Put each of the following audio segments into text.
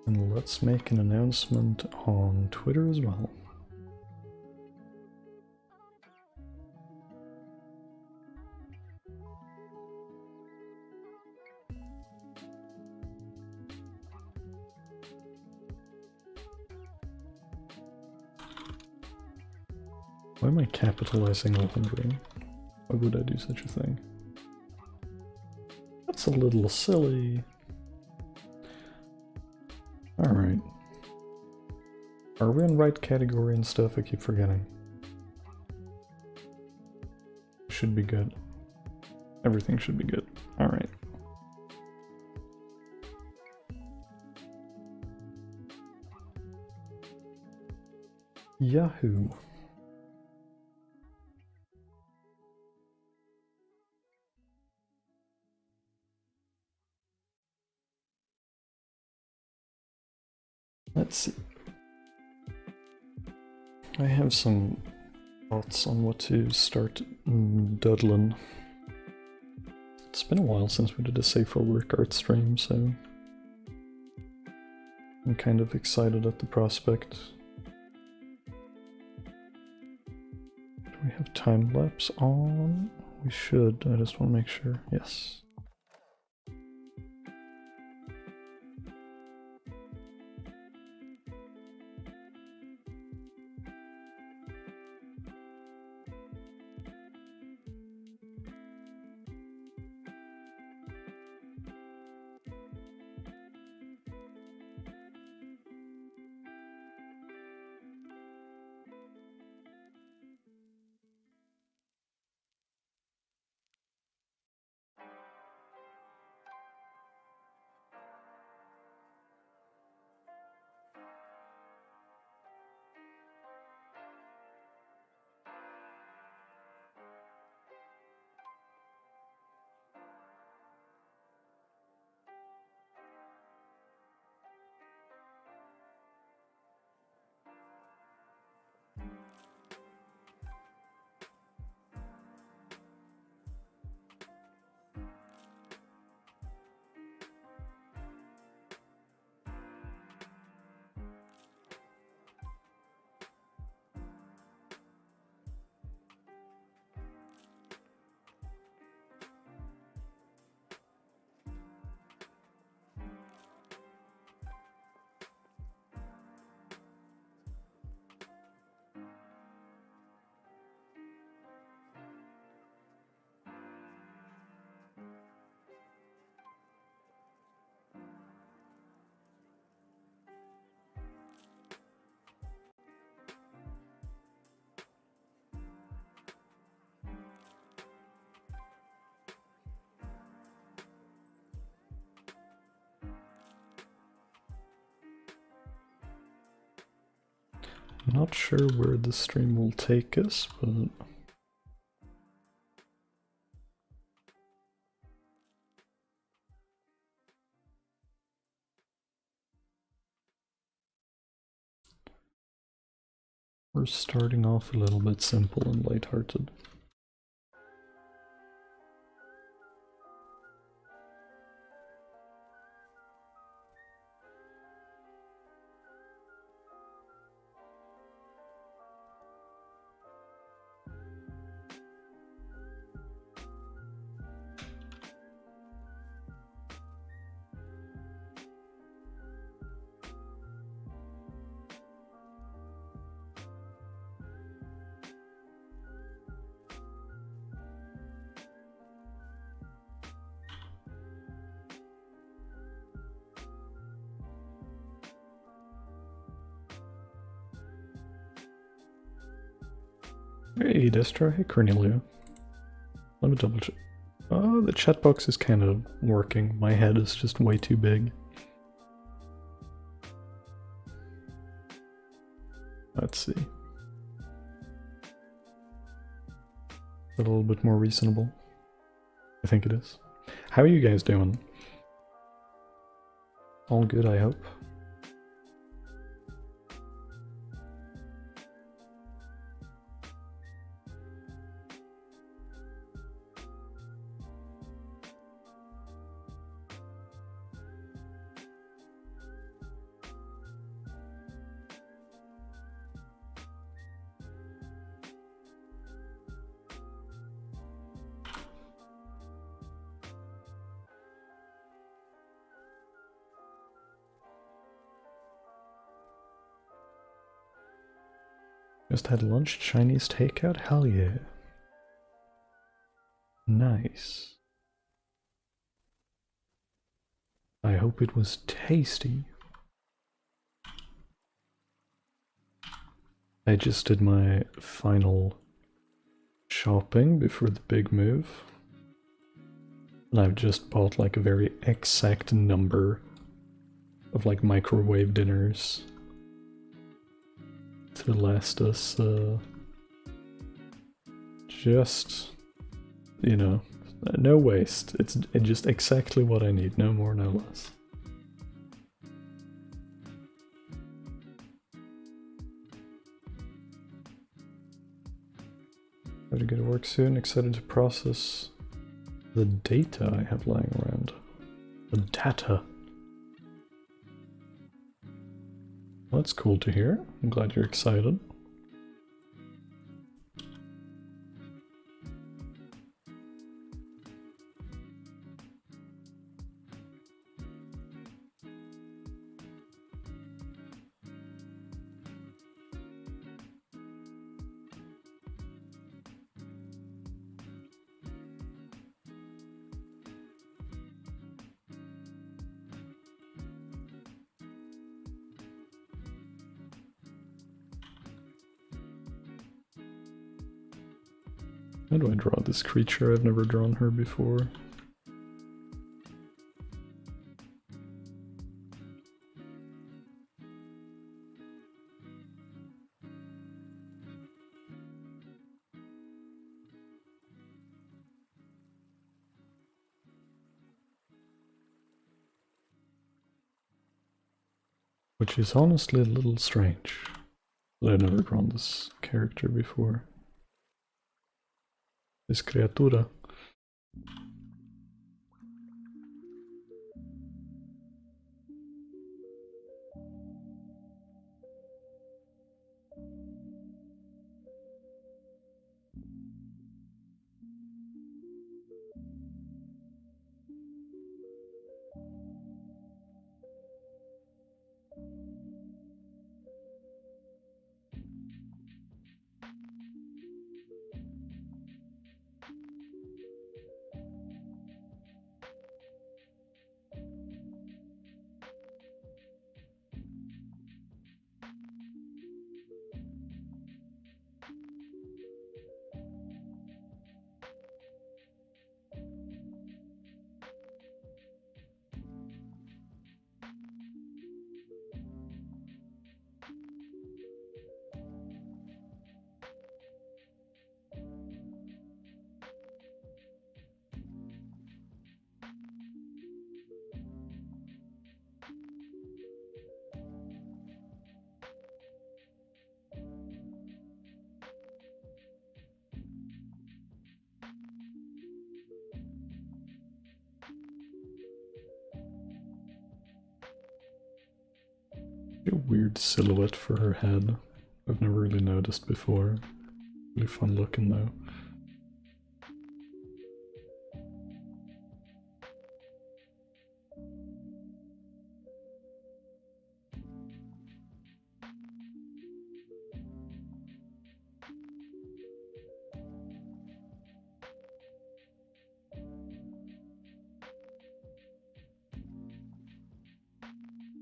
And let's make an announcement on Twitter as well. Why am I capitalizing 100? Why would I do such a thing? That's a little silly. Alright. Are we in right category and stuff? I keep forgetting. Should be good. Everything should be good. Alright. Yahoo! Let's see. I have some thoughts on what to start doodling. It's been a while since we did a Safe for Work art stream, so I'm kind of excited at the prospect. Do we have time lapse on? We should, I just want to make sure. Yes. Not sure where the stream will take us, but we're starting off a little bit simple and lighthearted. Hey, Destra. Hey, Cornelia. Let me double check. Oh, the chat box is kind of working. My head is just way too big. Let's see. A little bit more reasonable. I think it is. How are you guys doing? All good, I hope. Just had lunch, Chinese takeout? Hell yeah. Nice. I hope it was tasty. I just did my final shopping before the big move. And I've just bought like a very exact number of like microwave dinners to last us just, you know, no waste. It's just exactly what I need, no more, no less. Got to get to work soon, excited to process the data I have lying around. The data. Well, that's cool to hear. I'm glad you're excited. How do I draw this creature? I've never drawn her before. Which is honestly a little strange. I've never drawn this character before. This criatura. A weird silhouette for her head. I've never really noticed before. Really fun looking though.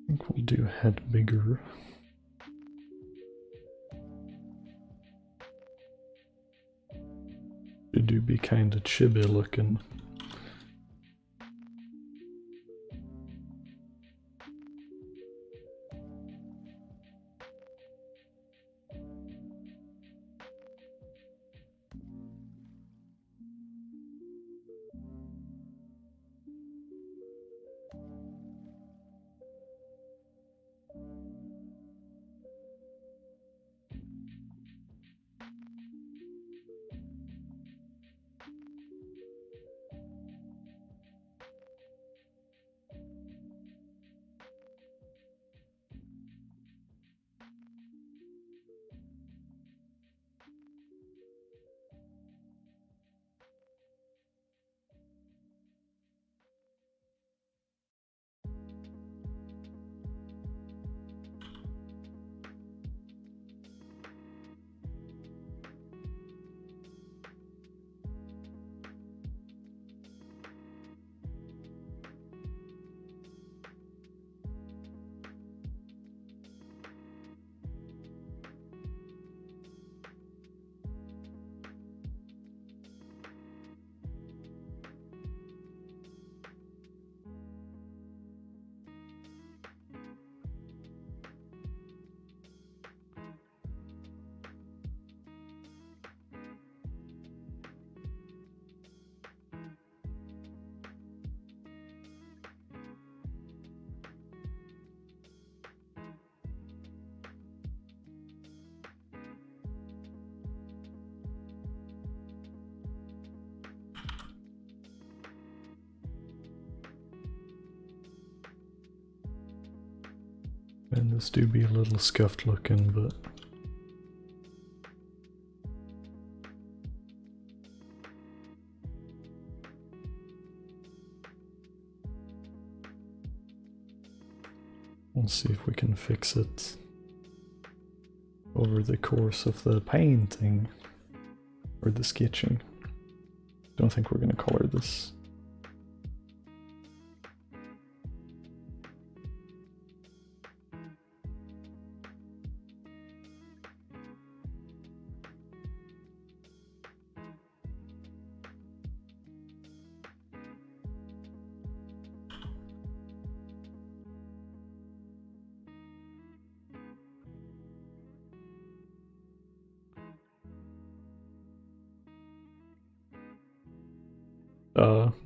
I think we'll do head bigger. It do be kinda chibi looking. And this do be a little scuffed looking, but we'll see if we can fix it over the course of the painting or the sketching. Don't think we're gonna color this.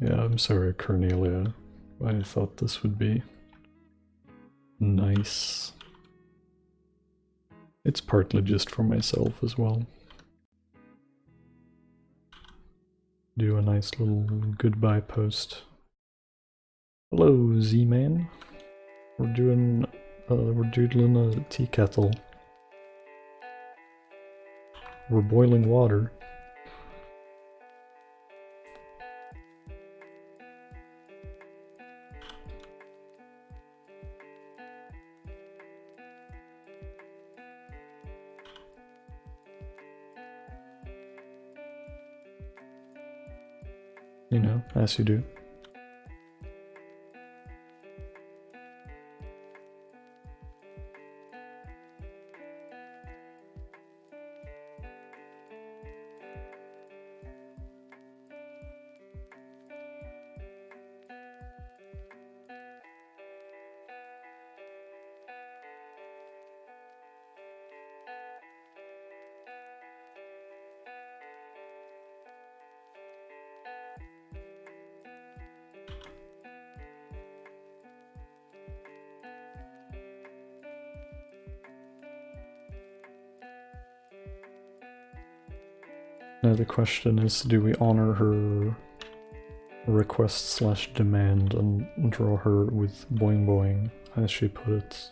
Yeah, I'm sorry, Cornelia. I thought this would be nice. It's partly just for myself as well. Do a nice little goodbye post. Hello, Z-Man. We're doodling a tea kettle. We're boiling water. You know, as you do. Now the question is, do we honor her request slash demand and draw her with boing boing, as she put it?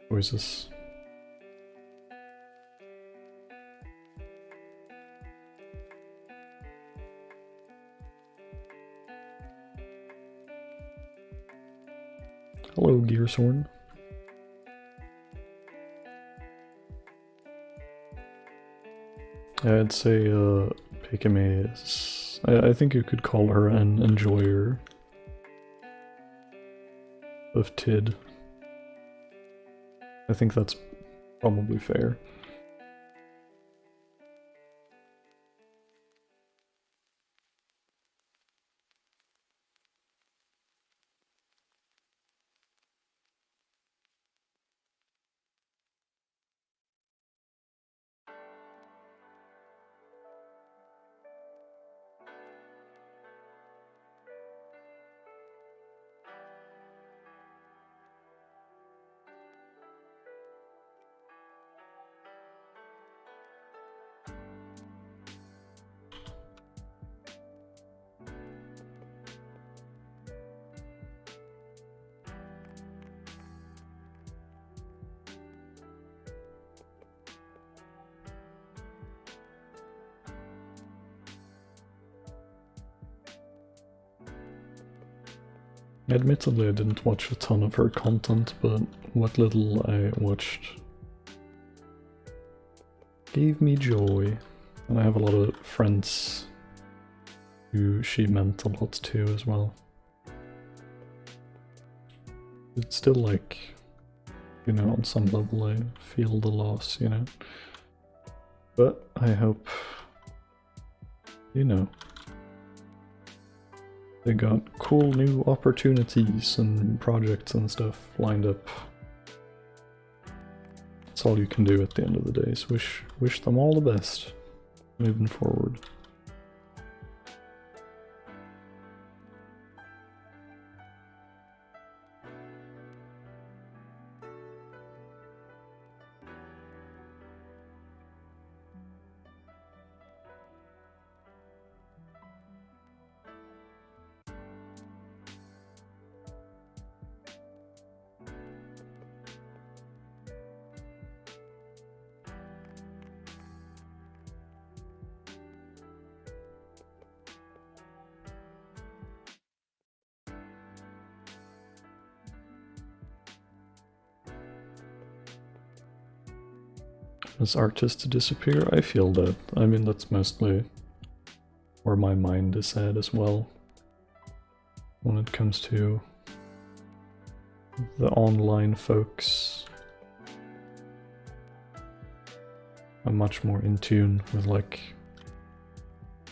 Who is this? Hello, Gearshorn. I'd say Pikamee is... I think you could call her an enjoyer of TID. I think that's probably fair. Admittedly, I didn't watch a ton of her content, but what little I watched gave me joy. And I have a lot of friends who she meant a lot to as well. It's still like, you know, on some level I feel the loss, you know. But I hope, you know, they got cool new opportunities and projects and stuff lined up. That's all you can do at the end of the day, is wish them all the best moving forward. as artists disappear. I feel that. I mean, that's mostly where my mind is at as well when it comes to the online folks. I'm much more in tune with like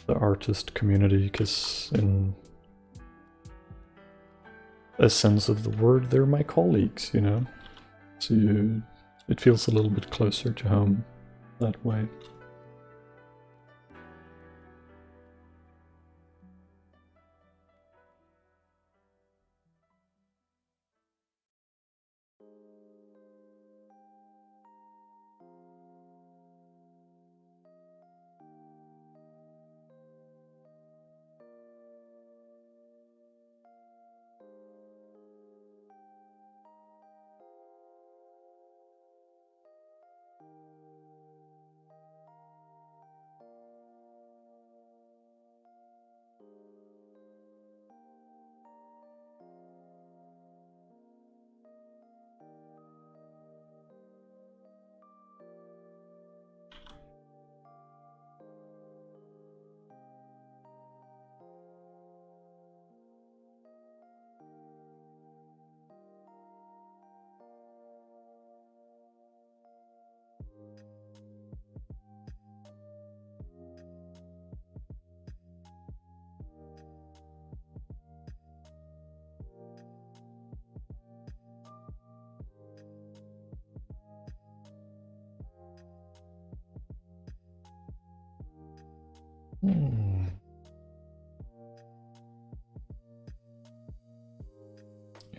the artist community, because in a sense of the word, they're my colleagues, you know? So it feels a little bit closer to home that way.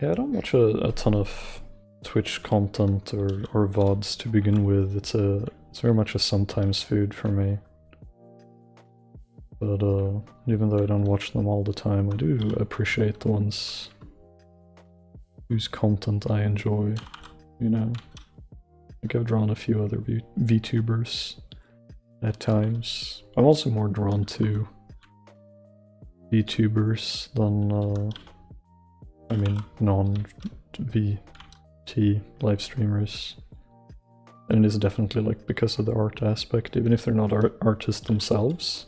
Yeah, I don't watch a ton of Twitch content or VoDs to begin with. It's very much a sometimes food for me. But even though I don't watch them all the time, I do appreciate the ones whose content I enjoy, you know? I think I've drawn a few other VTubers at times. I'm also more drawn to VTubers than, I mean, non-VT live streamers. And it is definitely like because of the art aspect, even if they're not artists themselves.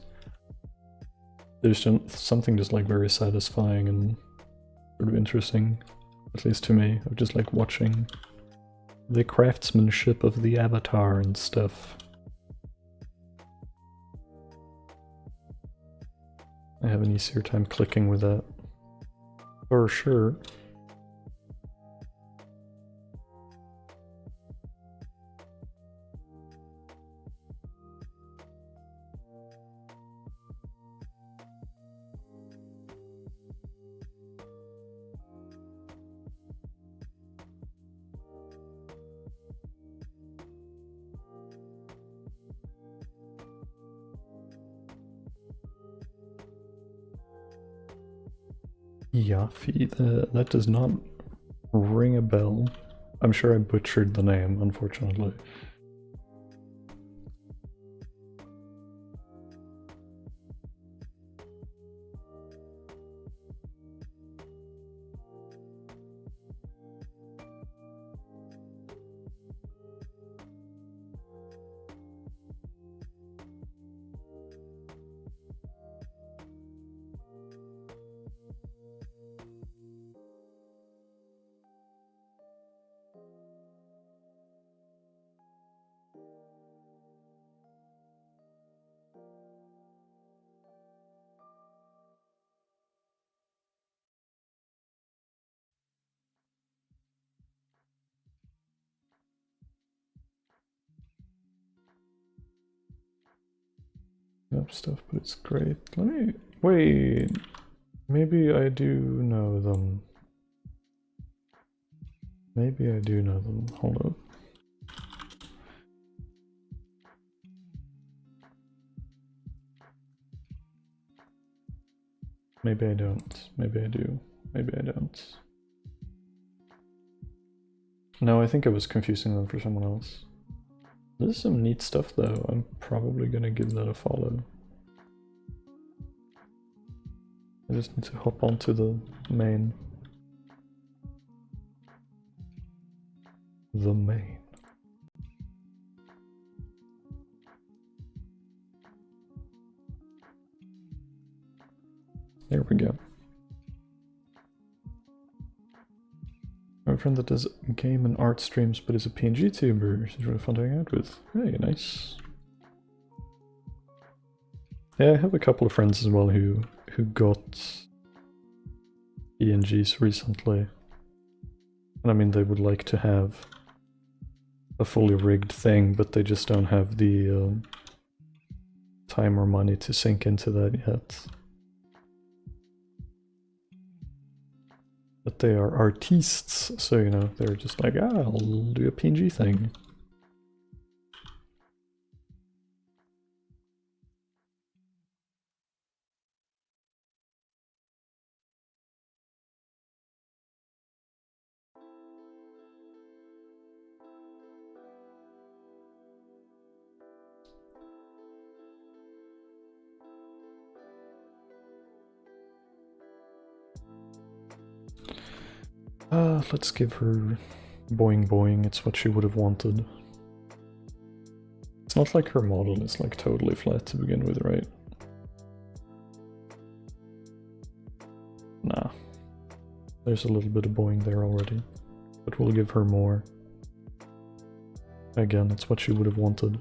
There's something just like very satisfying and sort of interesting, at least to me, of just like watching the craftsmanship of the avatar and stuff. I have an easier time clicking with that, for sure. Yafi, that does not ring a bell. I'm sure I butchered the name, unfortunately. Stuff, but it's great. Let me wait. Maybe I do know them. Maybe I do know them. Hold up. Maybe I don't. Maybe I do. Maybe I don't. No, I think I was confusing them for someone else. This is some neat stuff though. I'm probably gonna give that a follow. I just need to hop onto the main. The main. There we go. I have a friend that does game and art streams, but is a PNG tuber. She's really fun to hang out with. Hey, nice. Yeah, I have a couple of friends as well who got PNGs recently. And I mean, they would like to have a fully rigged thing, but they just don't have the time or money to sink into that yet. But they are artistes, so you know, they're just like, I'll do a PNG thing. Let's give her boing boing, it's what she would have wanted. It's not like her model is like totally flat to begin with, right? Nah. There's a little bit of boing there already, but we'll give her more. Again, it's what she would have wanted.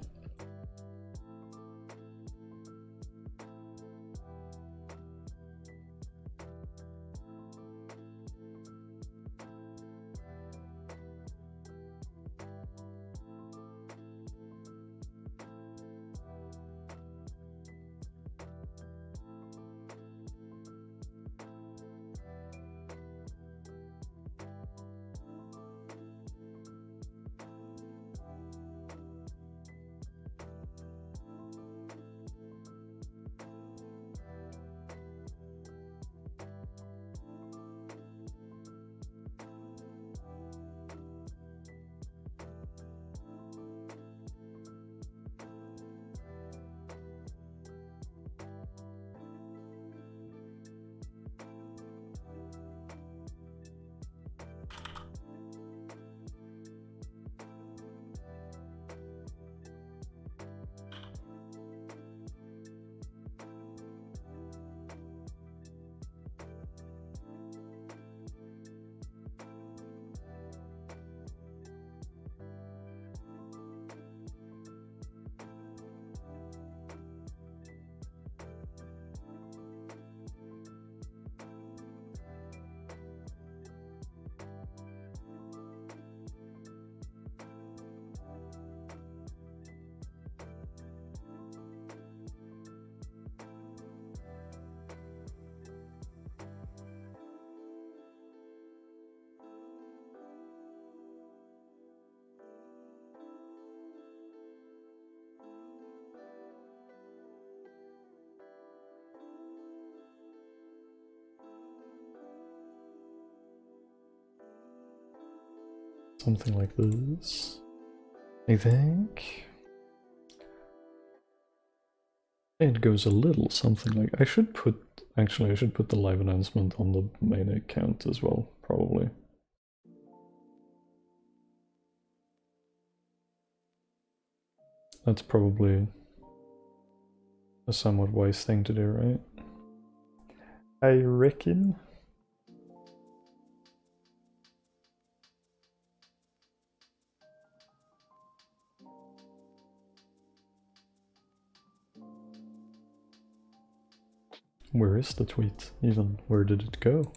Something like this, I think. It goes a little something like, I should put the live announcement on the main account as well, probably. That's probably a somewhat wise thing to do, right? I reckon. Where is the tweet even? Where did it go?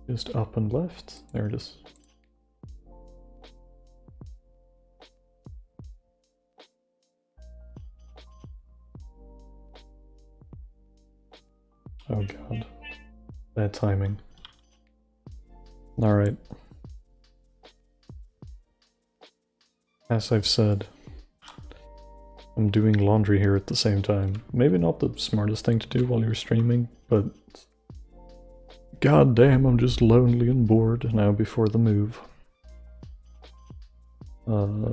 Just up and left. There it is. Oh god. Bad timing. Alright. As I've said, I'm doing laundry here at the same time. Maybe not the smartest thing to do while you're streaming, but god damn, I'm just lonely and bored now before the move. I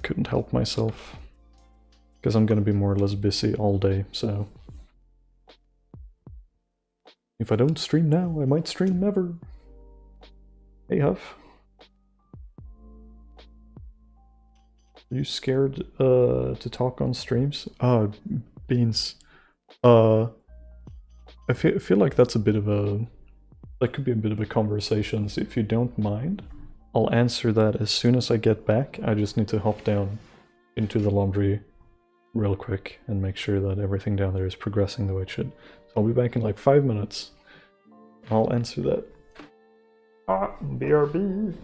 couldn't help myself, because I'm gonna be more or less busy all day, so if I don't stream now, I might stream never. Hey Huff. Are you scared to talk on streams? Beans. Uh, I feel like that's a bit of a... That could be a bit of a conversation, so if you don't mind, I'll answer that as soon as I get back. I just need to hop down into the laundry real quick and make sure that everything down there is progressing the way it should. So I'll be back in like 5 minutes. I'll answer that. BRB.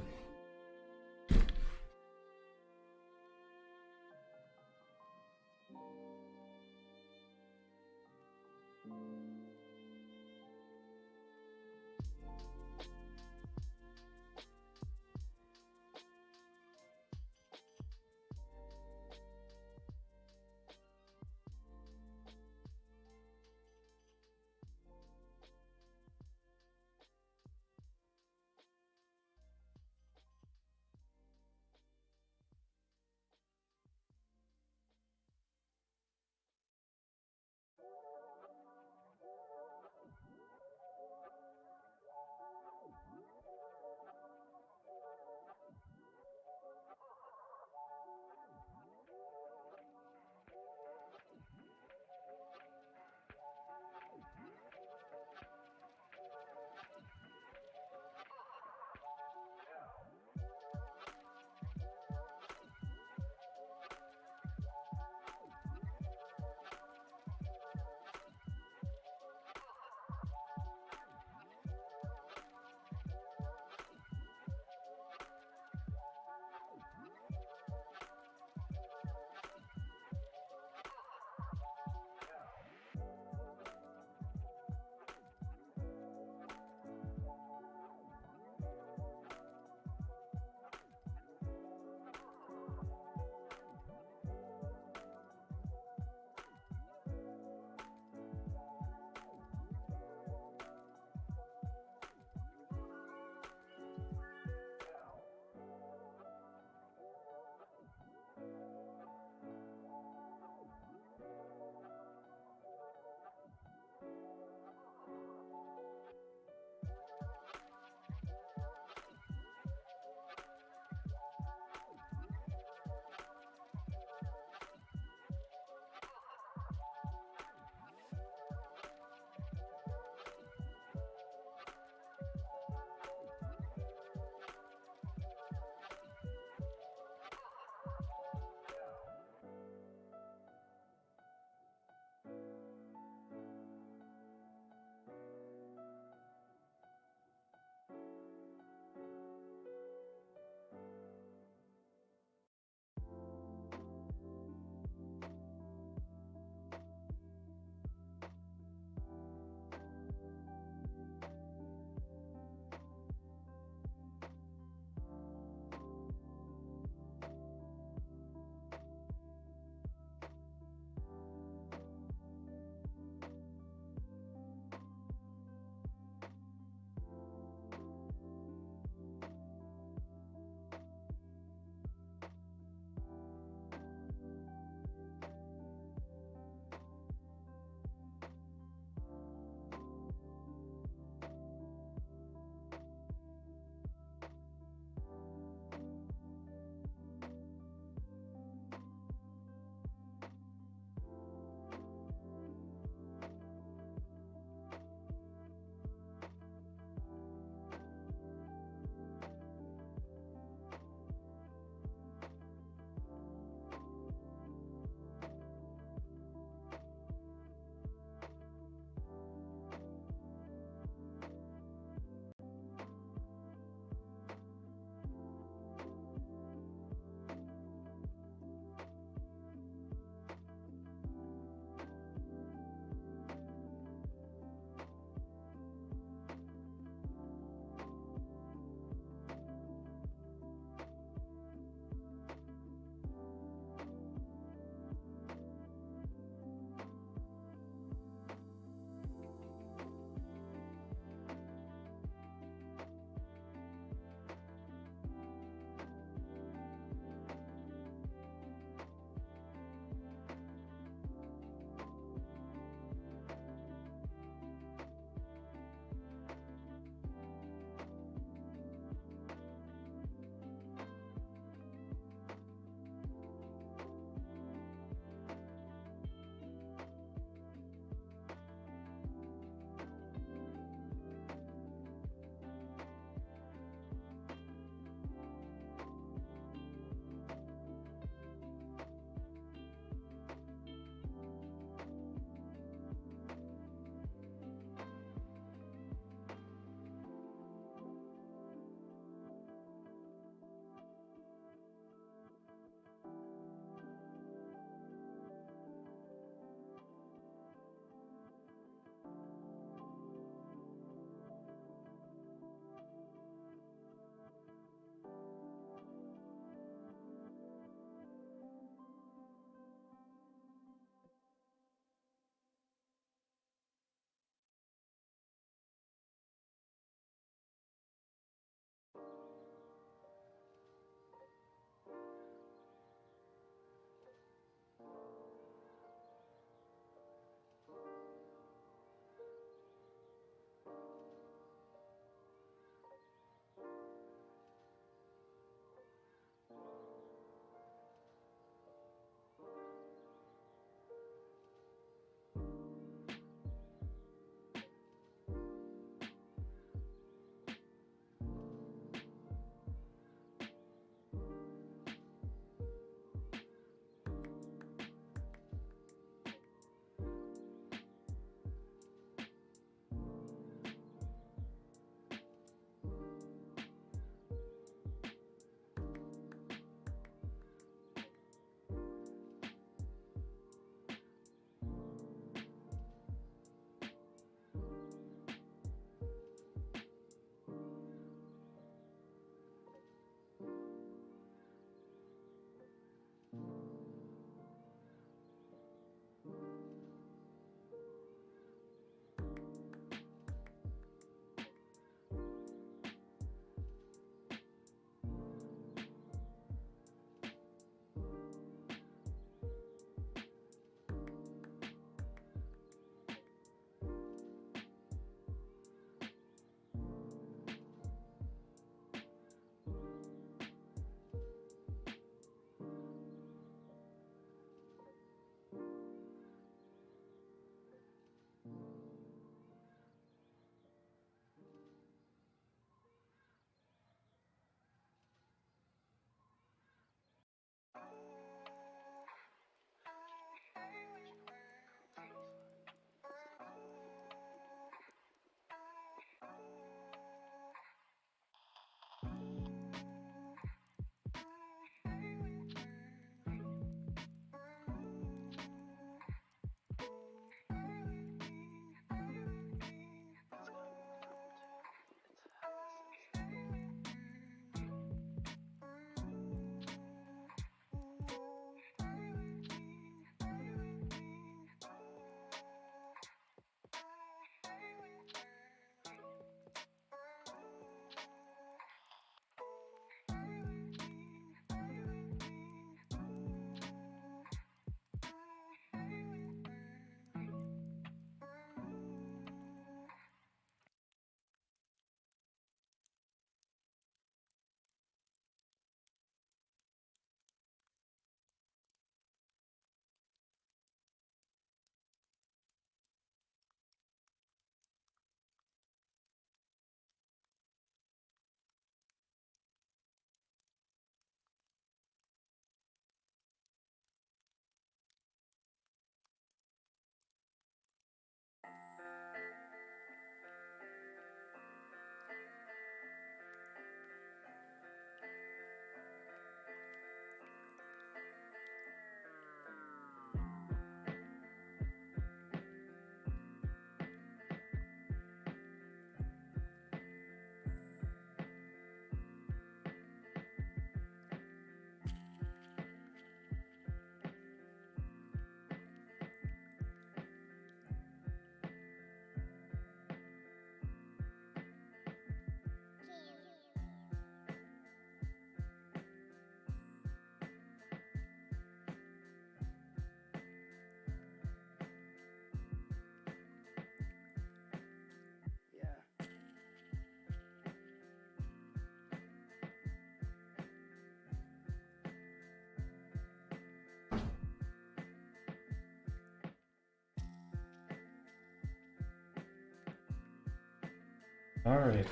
Alright.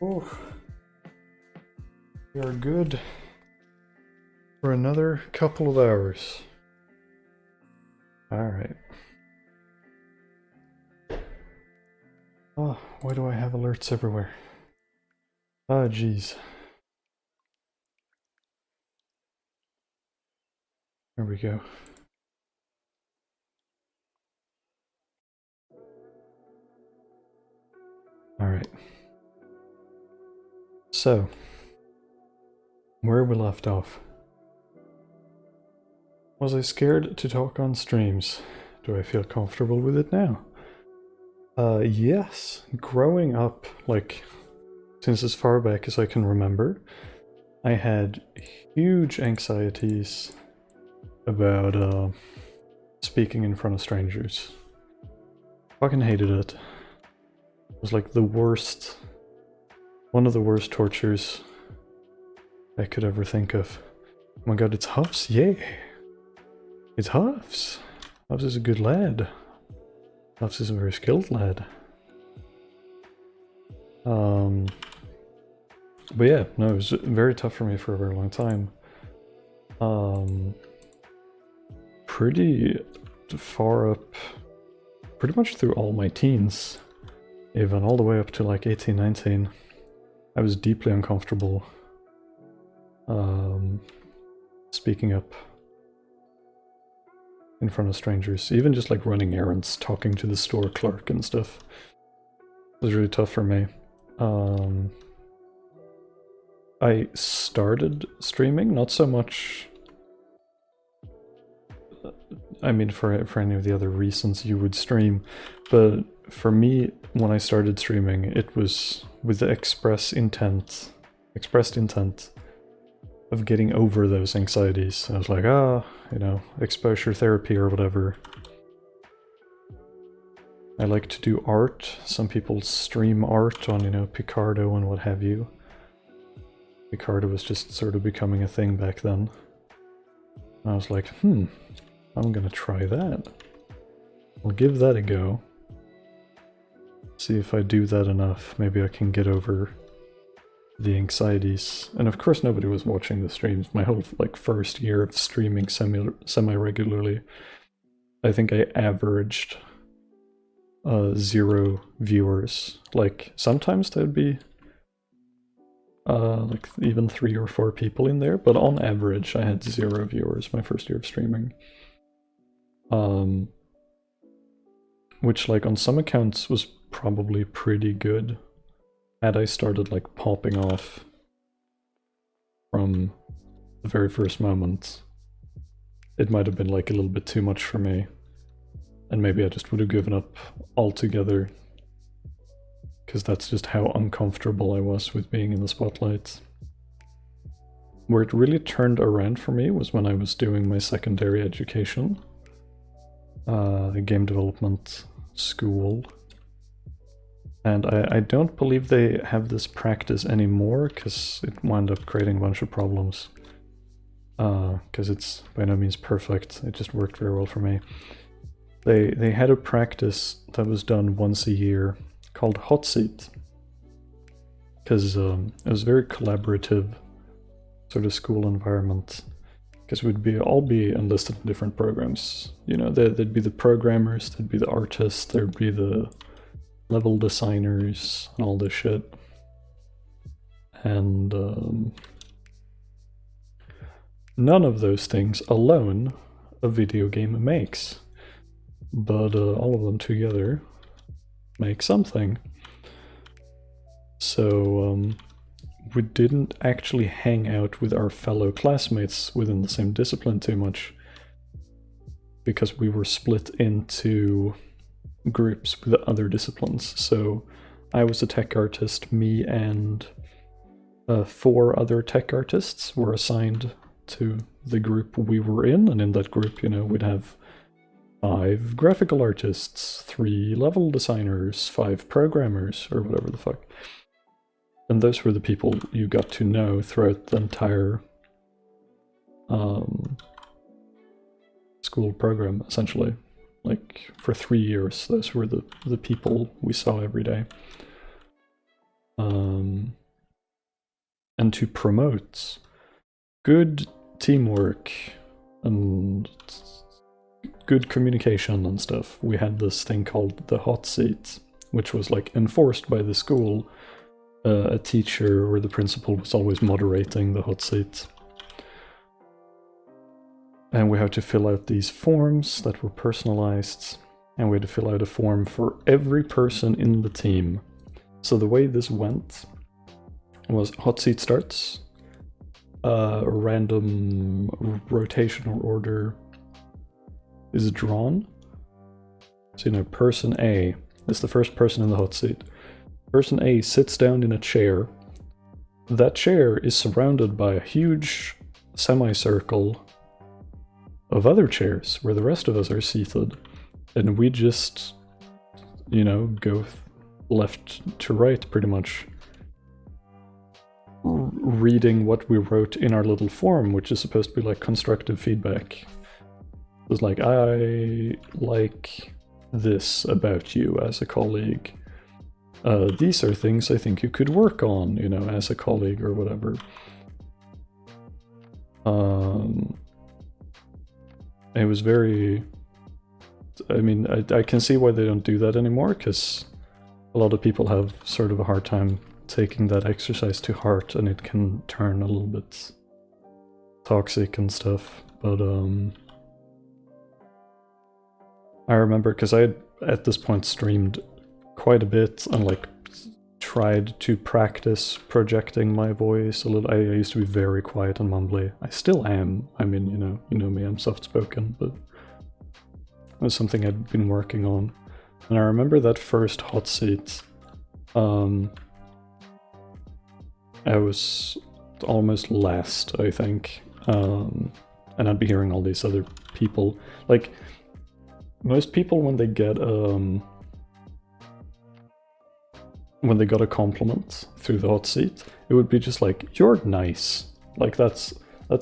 Oh, we are good for another couple of hours. Alright. Oh, why do I have alerts everywhere? Ah, jeez. There we go. Alright. So, where we left off. Was I scared to talk on streams? Do I feel comfortable with it now? Yes. Growing up, like, since as far back as I can remember, I had huge anxieties about speaking in front of strangers. Fucking hated it. It was like the worst, one of the worst tortures I could ever think of. Oh my god, it's Huffs, yay! It's Huffs! Huffs is a good lad. Huffs is a very skilled lad. But yeah, no, it was very tough for me for a very long time. Pretty far up, pretty much through all my teens, even all the way up to like 18, 19. I was deeply uncomfortable speaking up in front of strangers, even just like running errands, talking to the store clerk and stuff. It was really tough for me. I started streaming, not so much, I mean for any of the other reasons you would stream, but for me, when I started streaming, it was with the expressed intent of getting over those anxieties. I was like, you know, exposure therapy or whatever. I like to do art. Some people stream art on, you know, Picardo and what have you. Picardo was just sort of becoming a thing back then. And I was like, I'm gonna try that. I'll give that a go. See if I do that enough, maybe I can get over the anxieties. And of course nobody was watching the streams. My whole like first year of streaming semi-regularly, I think I averaged 0 viewers. Like sometimes there'd be like even 3 or 4 people in there, but on average I had 0 viewers my first year of streaming. Which like on some accounts was probably pretty good. Had I started like popping off from the very first moment, it might have been like a little bit too much for me. And maybe I just would have given up altogether. Because that's just how uncomfortable I was with being in the spotlight. Where it really turned around for me was when I was doing my secondary education. Game development school. And I don't believe they have this practice anymore, because it wound up creating a bunch of problems. Because it's by no means perfect, it just worked very well for me. They had a practice that was done once a year called Hot Seat. Because it was a very collaborative sort of school environment. Because we'd all be enlisted in different programs. You know, there'd be the programmers, there'd be the artists, there'd be the level designers and all this shit. And none of those things alone a video game makes, but all of them together make something. So we didn't actually hang out with our fellow classmates within the same discipline too much, because we were split into groups with other disciplines. So I was a tech artist, me and 4 other tech artists were assigned to the group we were in, and in that group, you know, we'd have 5 graphical artists, 3 level designers, 5 programmers, or whatever the fuck. And those were the people you got to know throughout the entire school program, essentially. Like, for 3 years, those were the people we saw every day. And to promote good teamwork and good communication and stuff, we had this thing called the hot seat, which was like enforced by the school. A teacher or the principal was always moderating the hot seat. And we had to fill out these forms that were personalized, and we had to fill out a form for every person in the team. So the way this went was hot seat starts, a random rotational order is drawn. So, you know, person A is the first person in the hot seat. Person A sits down in a chair. That chair is surrounded by a huge semicircle of other chairs where the rest of us are seated. And we just, you know, go left to right pretty much, reading what we wrote in our little form, which is supposed to be like constructive feedback. It was like, I like this about you as a colleague. These are things I think you could work on, you know, as a colleague or whatever. It was very... I mean, I can see why they don't do that anymore, because a lot of people have sort of a hard time taking that exercise to heart, and it can turn a little bit toxic and stuff. But I remember, because I had at this point streamed quite a bit and like tried to practice projecting my voice a little. I used to be very quiet and mumbly. I still am. I mean, you know me, I'm soft-spoken, but it was something I'd been working on. And I remember that first hot seat. I was almost last, I think. And I'd be hearing all these other people. Like, most people when they get a compliment through the hot seat, it would be just like, you're nice. Like, that's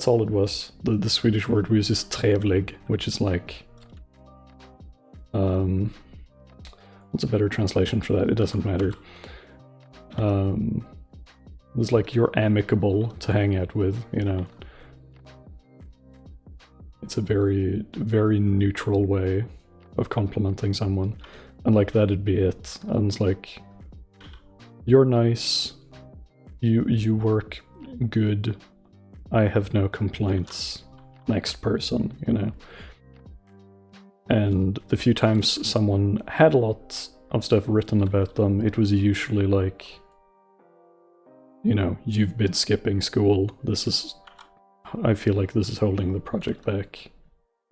all it was. The Swedish word we use is trevlig, which is like... what's a better translation for that? It doesn't matter. It was like, you're amicable to hang out with, you know. It's a very, very neutral way of complimenting someone. And like, that'd be it. And it's like, you're nice, you work good, I have no complaints, next person, you know. And the few times someone had a lot of stuff written about them, it was usually like, you know, you've been skipping school, I feel like this is holding the project back.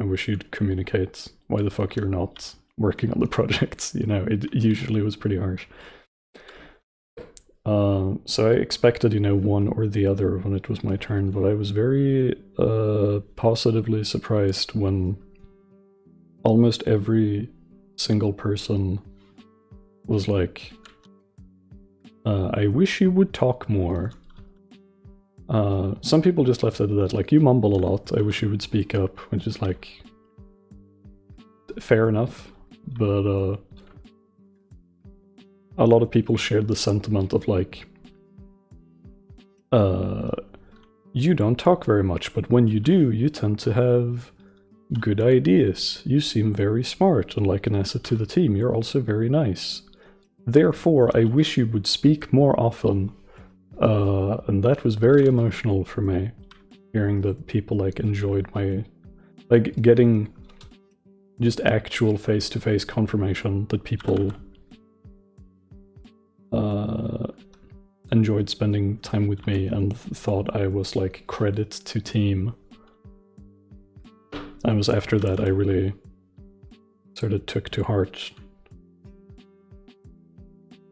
I wish you'd communicate why the fuck you're not working on the projects, you know, it usually was pretty harsh. So I expected, you know, one or the other when it was my turn, but I was very positively surprised when almost every single person was like, I wish you would talk more. Some people just left it at that, like, you mumble a lot, I wish you would speak up, which is like, fair enough, but a lot of people shared the sentiment of like, you don't talk very much, but when you do, you tend to have good ideas. You seem very smart and like an asset to the team. You're also very nice. Therefore, I wish you would speak more often. And that was very emotional for me, hearing that people like enjoyed my, like, getting just actual face-to-face confirmation that people enjoyed spending time with me and thought I was like credit to team. And it was after that I really sort of took to heart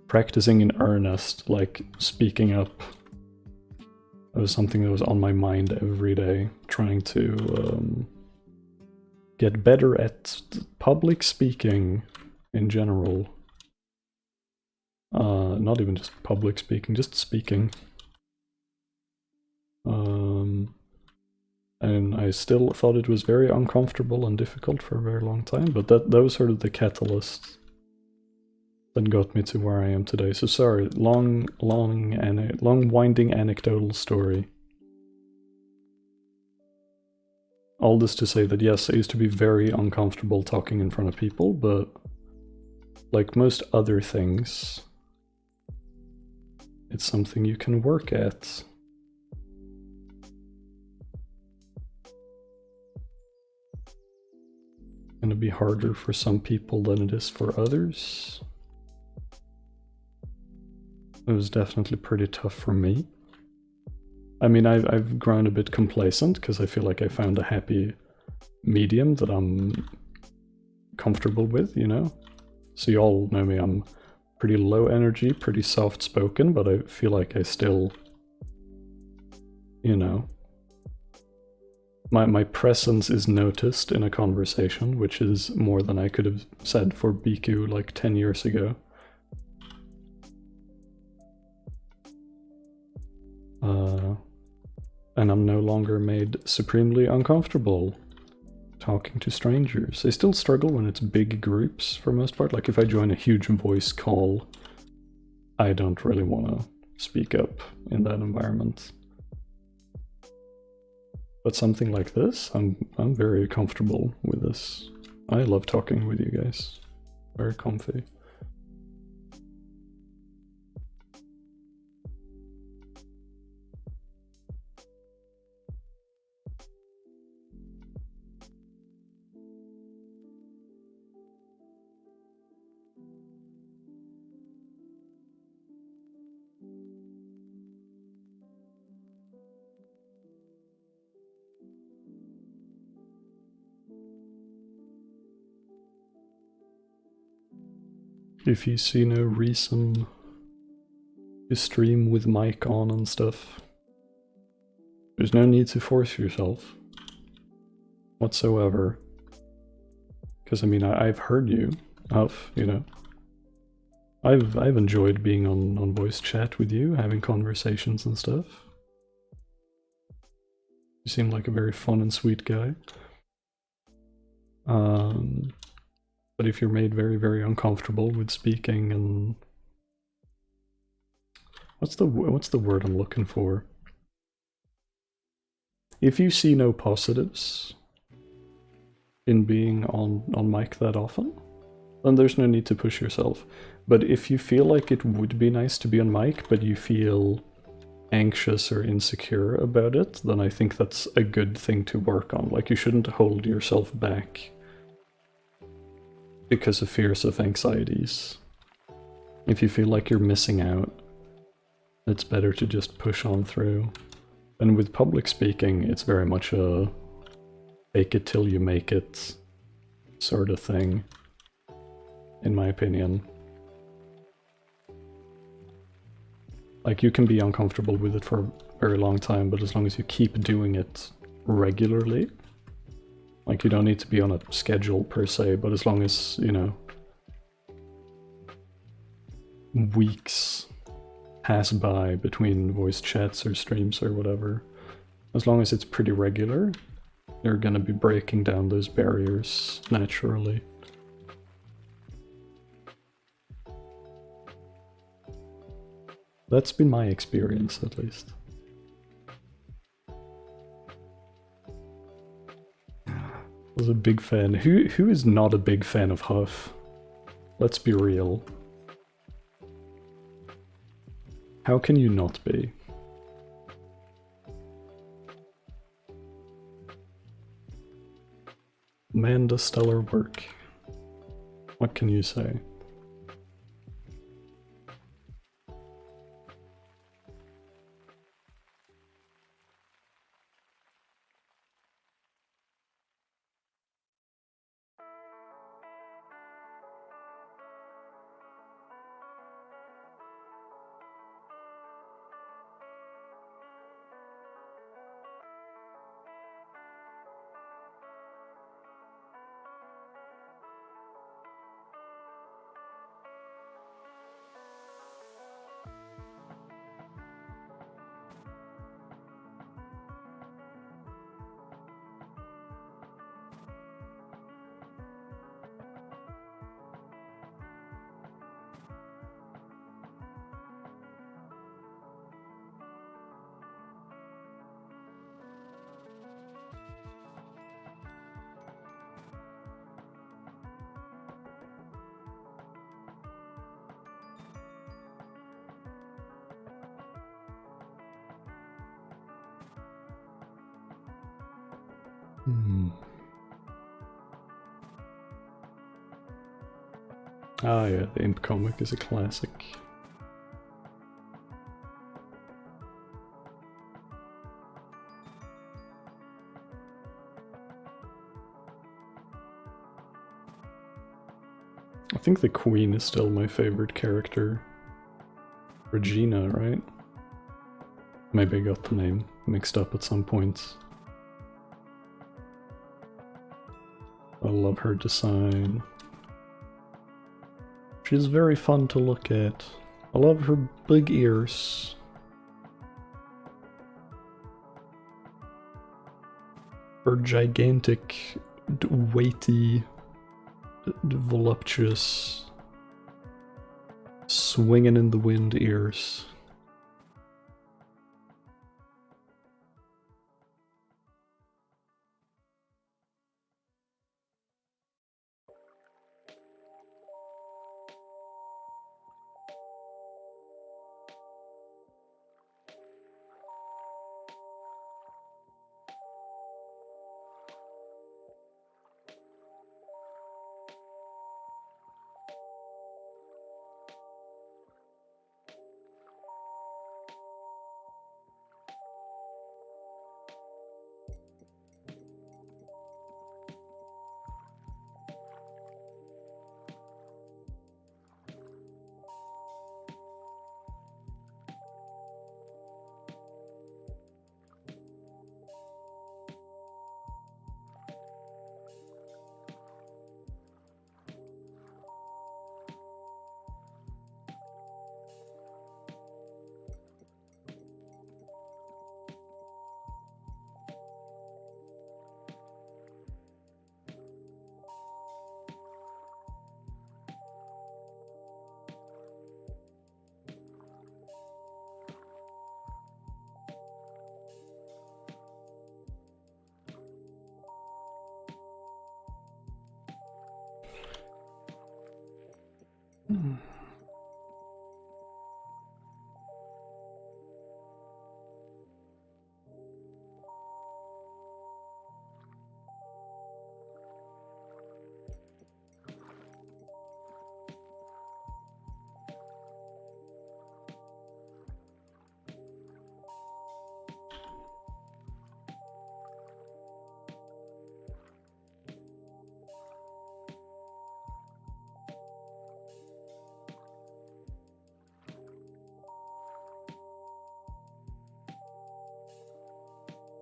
practicing in earnest, like speaking up. It was something that was on my mind every day, trying to get better at public speaking in general. Not even just public speaking, just speaking. And I still thought it was very uncomfortable and difficult for a very long time, but that was sort of the catalyst that got me to where I am today. So sorry, long winding anecdotal story. All this to say that yes, I used to be very uncomfortable talking in front of people, but like most other things, it's something you can work at. It's gonna be harder for some people than it is for others. It was definitely pretty tough for me. I mean, I've grown a bit complacent because I feel like I found a happy medium that I'm comfortable with, you know? So you all know me, I'm pretty low energy, pretty soft spoken, but I feel like I still, you know, my presence is noticed in a conversation, which is more than I could have said for Biku like 10 years ago. And I'm no longer made supremely uncomfortable talking to strangers. I still struggle when it's big groups for most part. Like if I join a huge voice call, I don't really want to speak up in that environment. But something like this, I'm very comfortable with this. I love talking with you guys. Very comfy. If you see no reason to stream with mic on and stuff, there's no need to force yourself whatsoever. Because I mean, I've heard you. You know, I've enjoyed being on voice chat with you, having conversations and stuff. You seem like a very fun and sweet guy. But if you're made very, very uncomfortable with speaking and what's the word I'm looking for? If you see no positives in being on mic that often, then there's no need to push yourself. But if you feel like it would be nice to be on mic, but you feel anxious or insecure about it, then I think that's a good thing to work on. Like, you shouldn't hold yourself back because of fears of anxieties. If you feel like you're missing out, it's better to just push on through. And with public speaking, it's very much a fake it till you make it sort of thing, in my opinion. Like, you can be uncomfortable with it for a very long time, but as long as you keep doing it regularly, like, you don't need to be on a schedule per se, but as long as, you know, weeks pass by between voice chats or streams or whatever, as long as it's pretty regular, you're gonna be breaking down those barriers naturally. That's been my experience, at least. I was a big fan. Who is not a big fan of Huff? Let's be real. How can you not be? Man does stellar work. What can you say? Ah yeah, the Imp comic is a classic. I think the Queen is still my favorite character. Regina, right? Maybe I got the name mixed up at some point. I love her design. She's very fun to look at. I love her big ears. Her gigantic, weighty, voluptuous, swinging in the wind ears.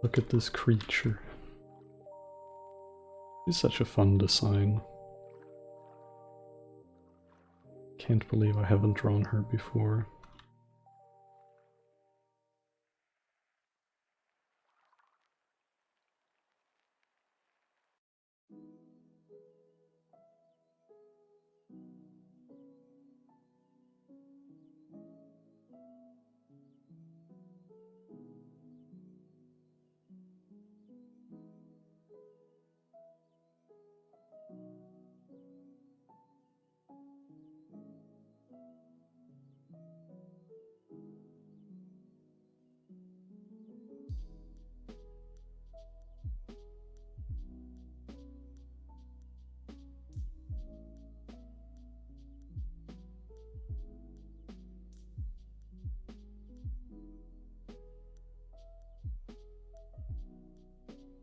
Look at this creature. She's such a fun design. Can't believe I haven't drawn her before.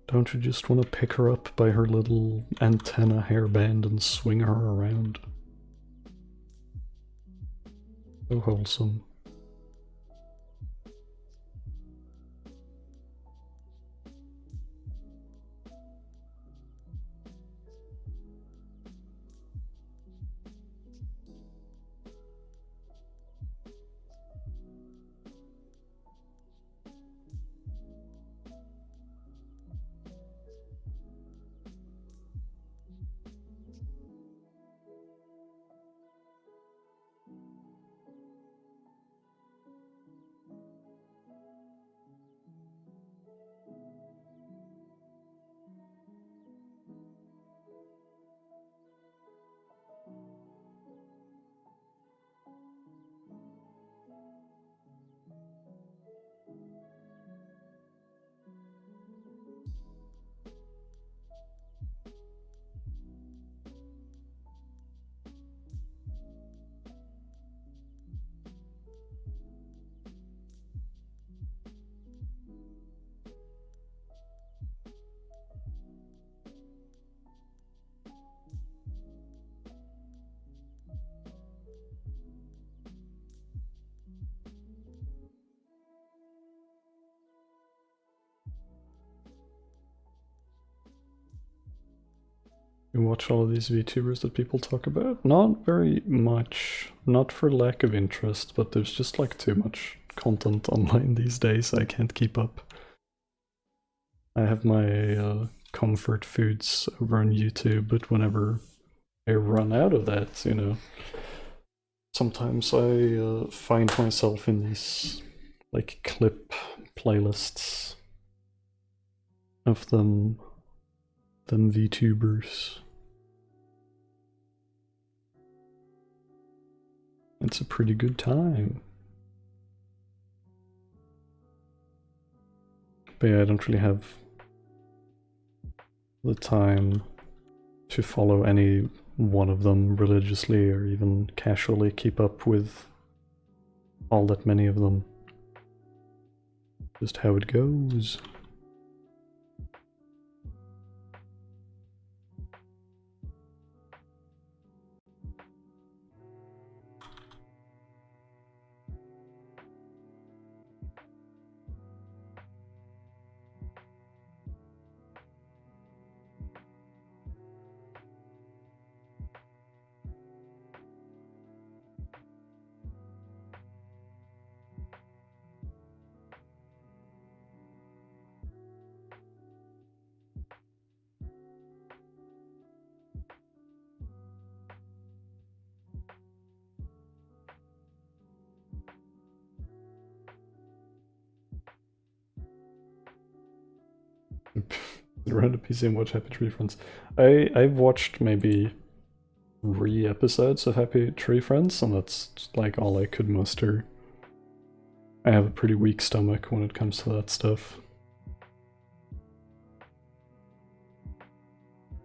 Don't you just want to pick her up by her little antenna hairband and swing her around? So wholesome. You watch all of these VTubers that people talk about? Not very much. Not for lack of interest, but there's just like too much content online these days. I can't keep up. I have my comfort foods over on YouTube, but whenever I run out of that, you know, sometimes I find myself in these like clip playlists of them VTubers. It's a pretty good time. But yeah, I don't really have the time to follow any one of them religiously or even casually keep up with all that many of them. Just how it goes. Around a PC and watch Happy Tree Friends. I've watched maybe 3 episodes of Happy Tree Friends, and that's like all I could muster. I have a pretty weak stomach when it comes to that stuff.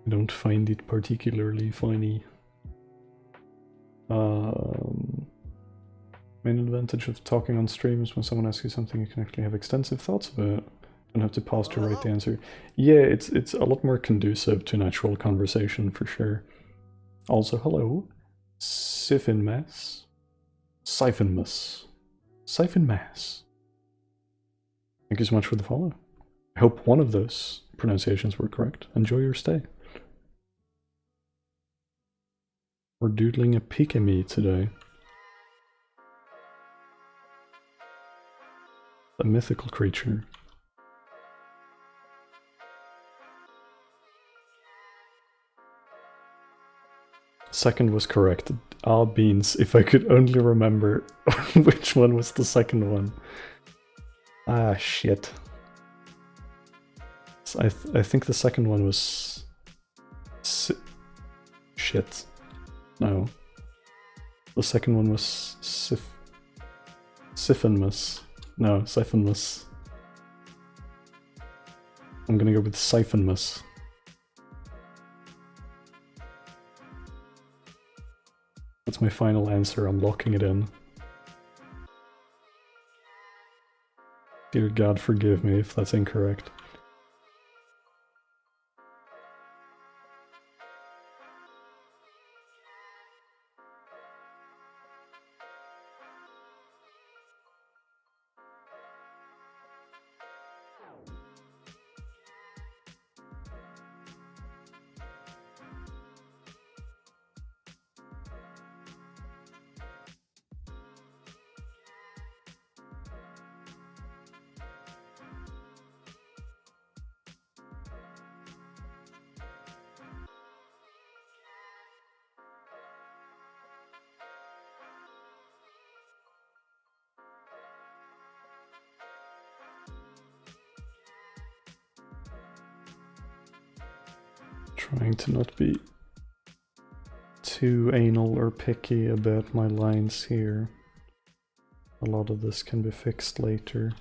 I don't find it particularly funny. Main advantage of talking on streams: when someone asks you something, you can actually have extensive thoughts about it. Don't have to pause to write the answer. Yeah, it's a lot more conducive to natural conversation for sure. Also, hello, Siphonmas. Siphonmas. Siphonmas. Thank you so much for the follow. I hope one of those pronunciations were correct. Enjoy your stay. We're doodling a Pikamee today. A mythical creature. Second was correct. Ah, beans. If I could only remember which one was the second one. Ah, shit. So I think the second one was... Shit. No. The second one was Siphonmas. No, Siphonmas. I'm gonna go with Siphonmas. That's my final answer. I'm locking it in. Dear God, forgive me if that's incorrect. Trying to not be too anal or picky about my lines here. A lot of this can be fixed later,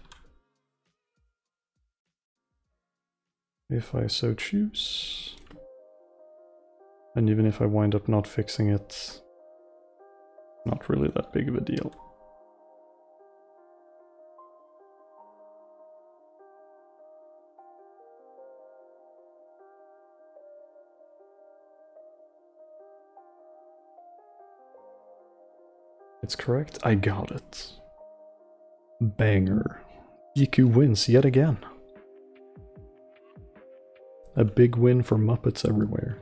if I so choose. And even if I wind up not fixing it, not really that big of a deal. It's correct. I got it. Banger. Biku wins yet again. A big win for Muppets everywhere.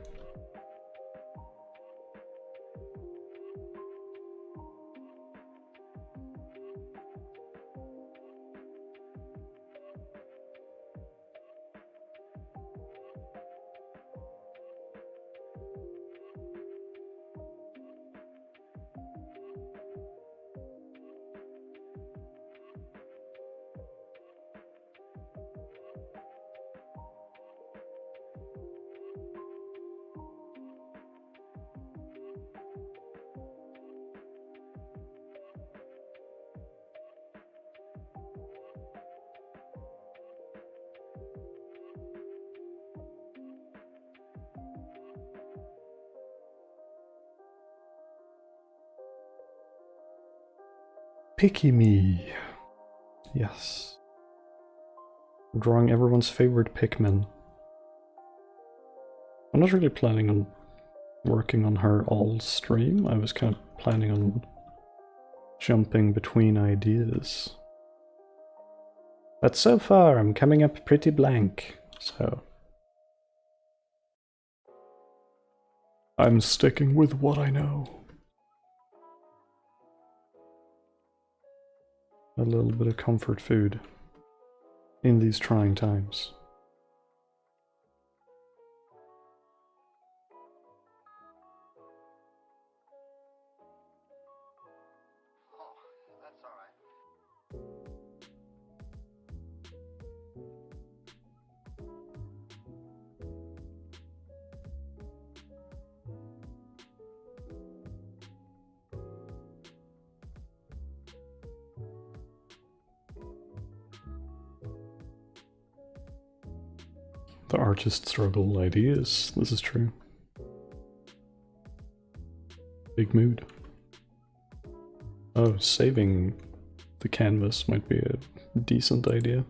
Pikamee. Yes. I'm drawing everyone's favorite Pikmin. I'm not really planning on working on her all stream. I was kind of planning on jumping between ideas. But so far I'm coming up pretty blank, so... I'm sticking with what I know. A little bit of comfort food in these trying times. The artist struggle ideas, this is true. Big mood. Oh, saving the canvas might be a decent idea.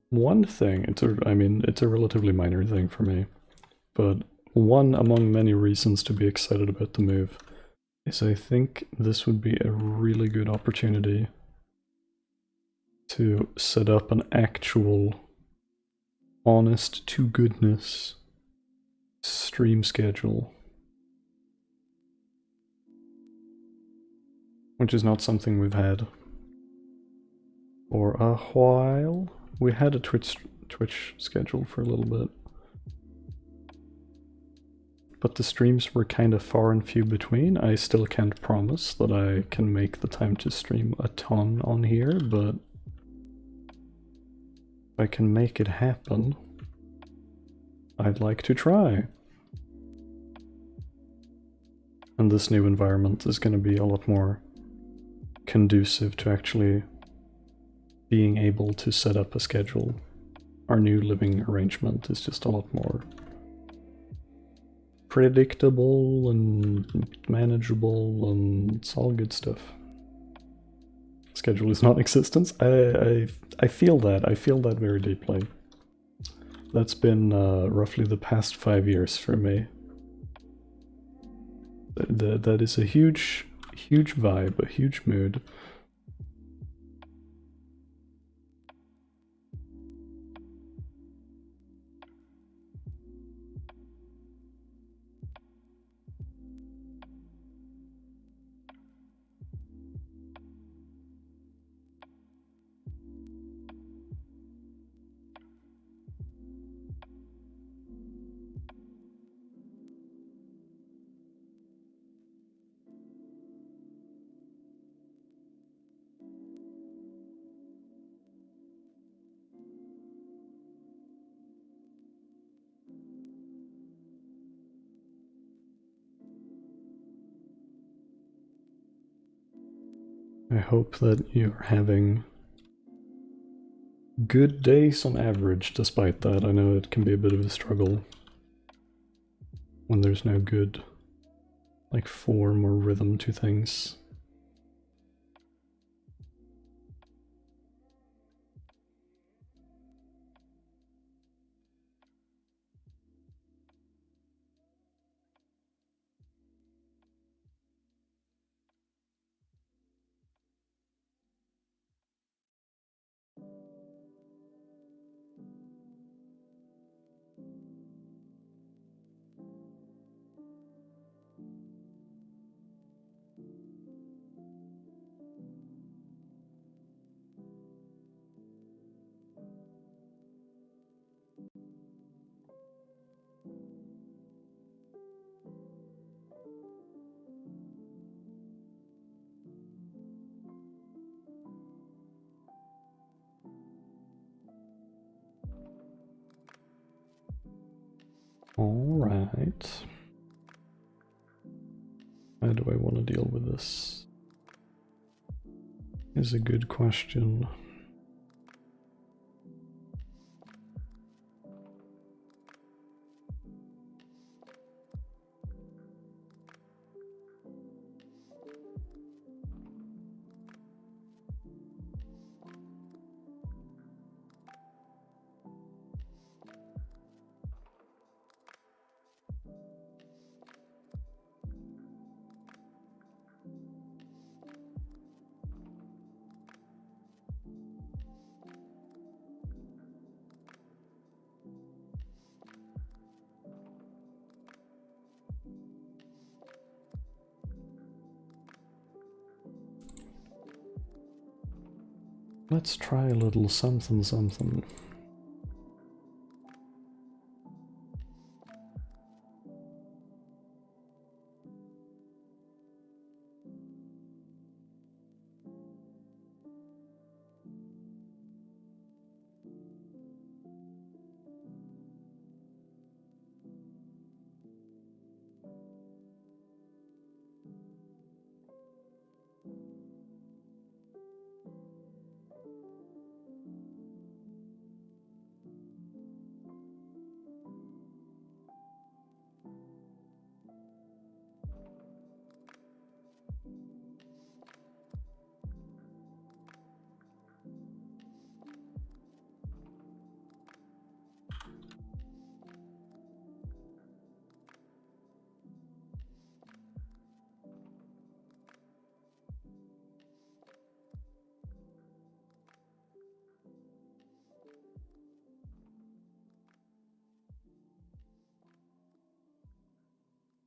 One thing, it's a relatively minor thing for me, but one among many reasons to be excited about the move is I think this would be a really good opportunity to set up an actual honest to goodness stream schedule, which is not something we've had for a while. We had a Twitch schedule for a little bit, but the streams were kind of far and few between. I still can't promise that I can make the time to stream a ton on here, but if I can make it happen, I'd like to try. And this new environment is going to be a lot more conducive to actually being able to set up a schedule. Our new living arrangement is just a lot more predictable and manageable, and it's all good stuff. Schedule is non-existence. I feel that. I feel that very deeply. That's been roughly the past 5 years for me. That is a huge vibe, a huge mood. I hope that you're having good days on average despite that. I know it can be a bit of a struggle when there's no good like form or rhythm to things. Alright. How do I want to deal with this? Is a good question. Let's try a little something something.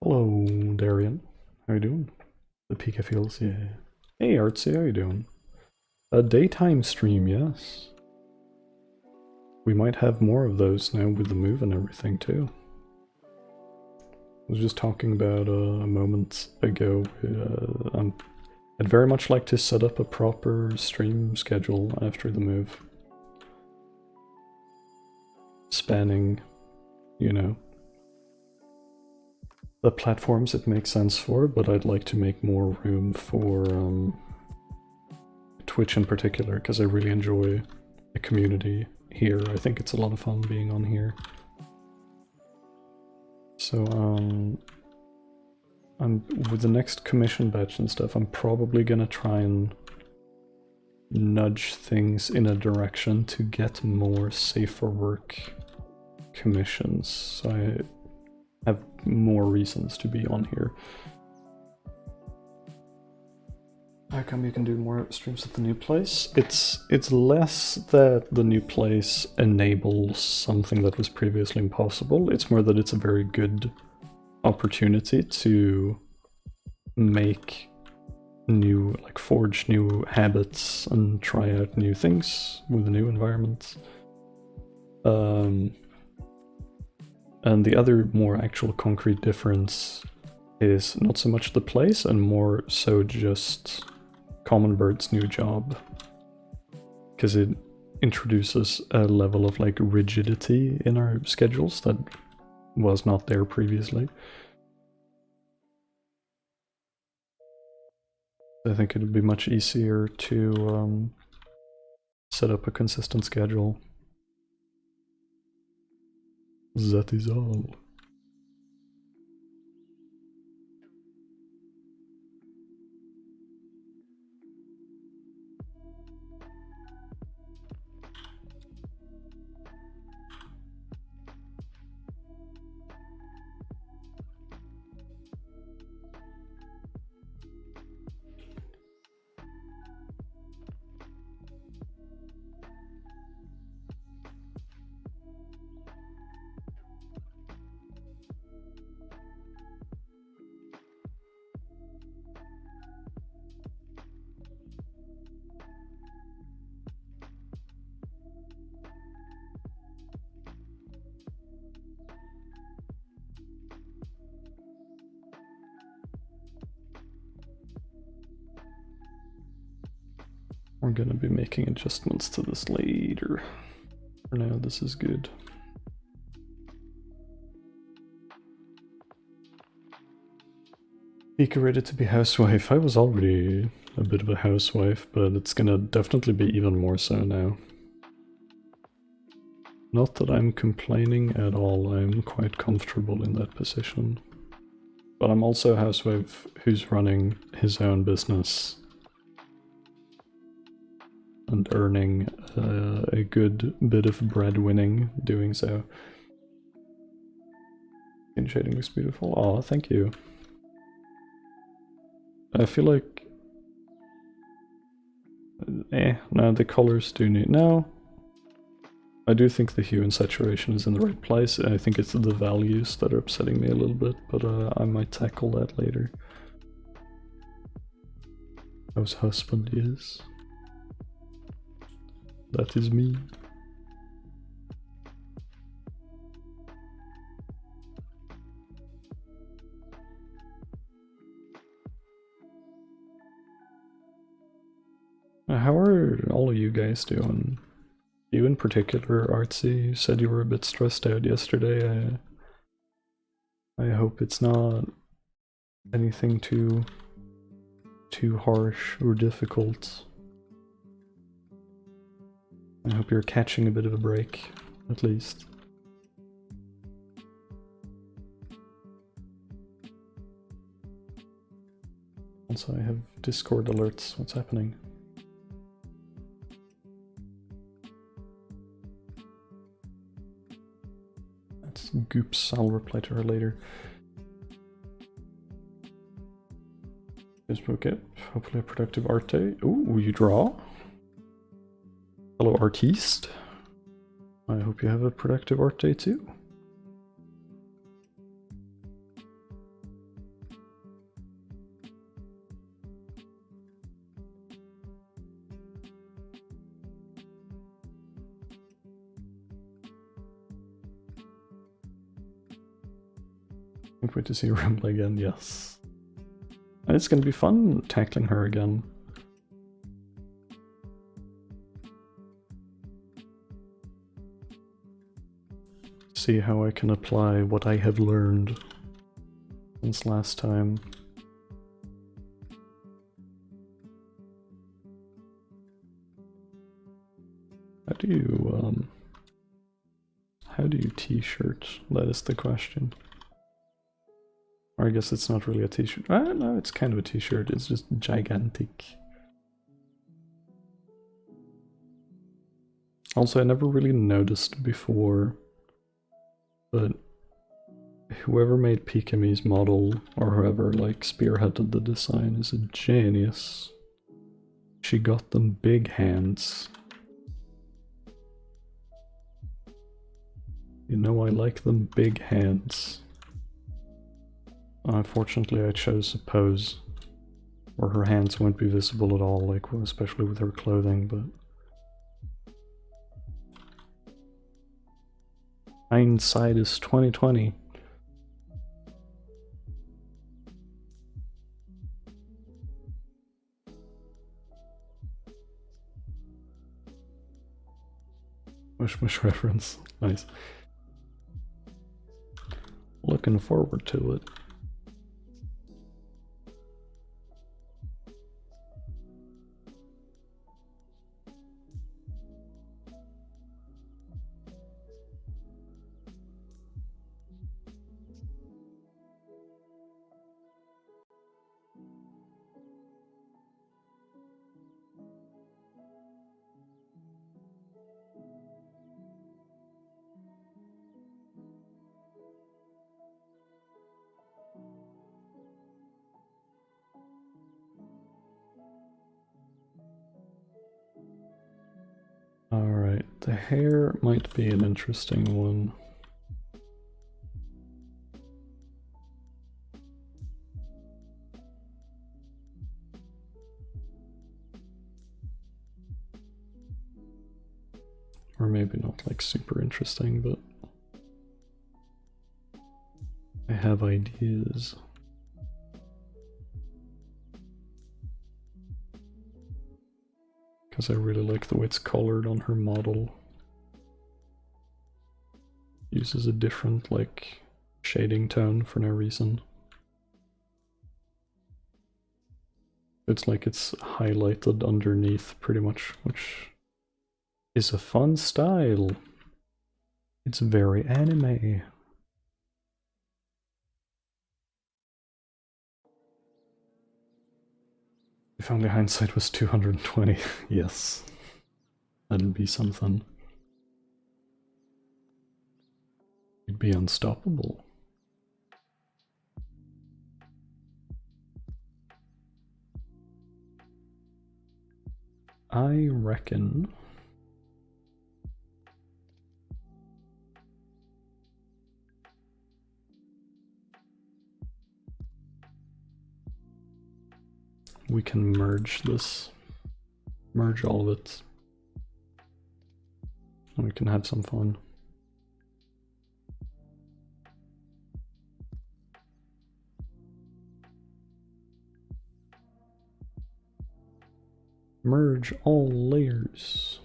Hello, Darian. How you doing? The Pika feels, yeah. Hey, Artsy, how you doing? A daytime stream, yes. We might have more of those now with the move and everything, too. I was just talking about a moment ago. I'd very much like to set up a proper stream schedule after the move. Spanning, you know, the platforms it makes sense for, but I'd like to make more room for Twitch in particular, because I really enjoy the community here. I think it's a lot of fun being on here. So, with the next commission batch and stuff, I'm probably gonna try and nudge things in a direction to get more safer work commissions. So I have more reasons to be on here. How come you can do more streams at the new place? It's less that the new place enables something that was previously impossible. It's more that it's a very good opportunity to make new, like forge new habits and try out new things with the new environment. And the other more actual concrete difference is not so much the place and more so just Common Bird's new job, because it introduces a level of like rigidity in our schedules that was not there previously. I think it'd be much easier to set up a consistent schedule. That is all. We're gonna be making adjustments to this later. For now, this is good. Pika ready to be housewife. I was already a bit of a housewife, but it's gonna definitely be even more so now. Not that I'm complaining at all, I'm quite comfortable in that position. But I'm also a housewife who's running his own business and earning a good bit of bread winning doing so. Skin shading looks beautiful. Aw, thank you. I feel like... no, the colors do need... No. I do think the hue and saturation is in the right place. I think it's the values that are upsetting me a little bit, but I might tackle that later. How's husband is? That is me. How are all of you guys doing? You in particular, Artsy, you said you were a bit stressed out yesterday. I hope it's not anything too harsh or difficult. I hope you're catching a bit of a break, at least. Also, I have Discord alerts. What's happening? That's Goops. I'll reply to her later. Facebook it. Hopefully a productive art day. Ooh, you draw? Hello, artiste. I hope you have a productive art day too. Can't wait to see Rumble again, yes. And it's gonna be fun tackling her again. See how I can apply what I have learned since last time. How do you t-shirt? That is the question. Or I guess it's not really a t-shirt. No, it's kind of a t-shirt, it's just gigantic. Also, I never really noticed before, but whoever made Pikamee's model, or whoever like spearheaded the design, is a genius. She got them big hands. You know I like them big hands. Unfortunately, I chose a pose where her hands won't be visible at all, like especially with her clothing, but hindsight is 2020. Mush mush reference. Nice. Looking forward to it. Alright, the hair might be an interesting one. Or maybe not like super interesting, but I have ideas. Because I really like the way it's colored on her model. Uses a different like shading tone for no reason. It's like it's highlighted underneath pretty much, which is a fun style. It's very anime. If only hindsight was 220. Yes. That'd be something. You'd be unstoppable. I reckon we can merge this. Merge all of it. and we can have some fun. Merge all layers.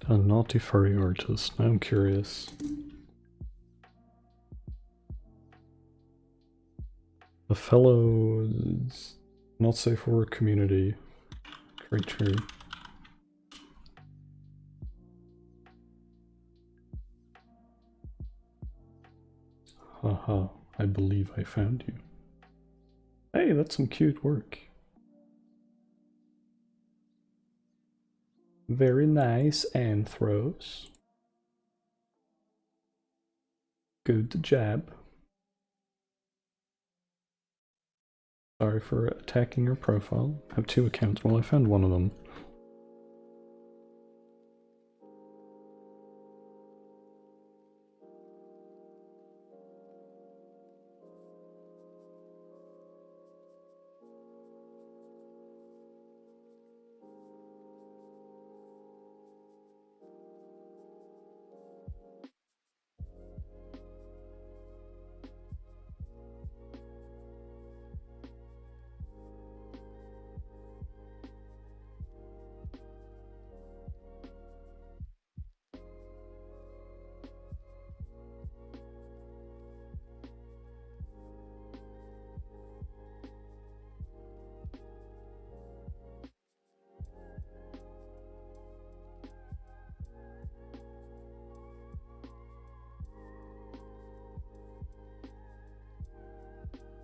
A naughty furry artist. Now I'm curious. A fellow not safe for work community creature. Haha, I believe I found you. Hey, that's some cute work. Very nice, Anthros. Good job. Sorry for attacking your profile. I have 2 accounts. Well, I found one of them.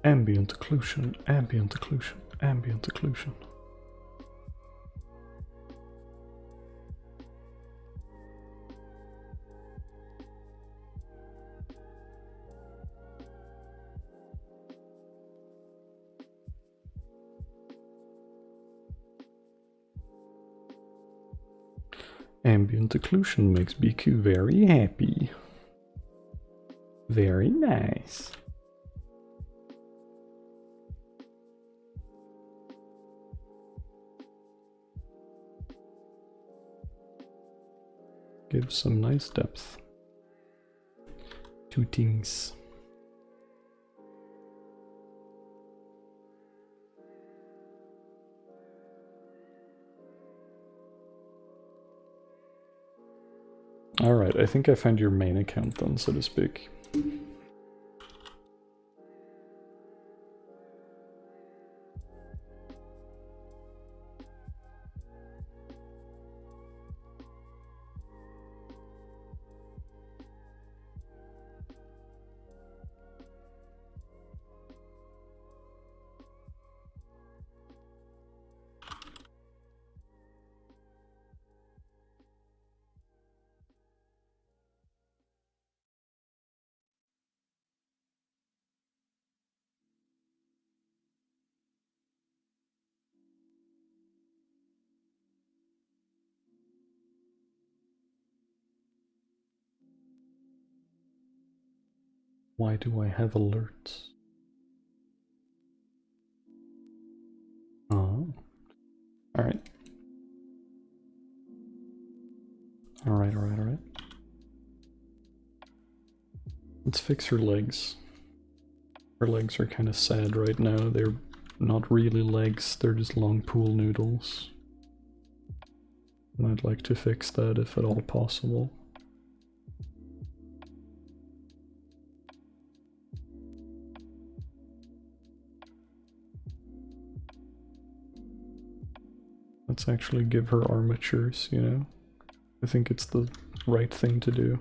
Ambient occlusion, ambient occlusion, ambient occlusion. Ambient occlusion makes Biku very happy. Very nice. Gives some nice depth to things. Alright, I think I found your main account then, so to speak. Why do I have alerts? Oh. Alright. Alright. Let's fix her legs. Her legs are kind of sad right now. They're not really legs, they're just long pool noodles. And I'd like to fix that if at all possible. Let's actually give her armatures, you know? I think it's the right thing to do.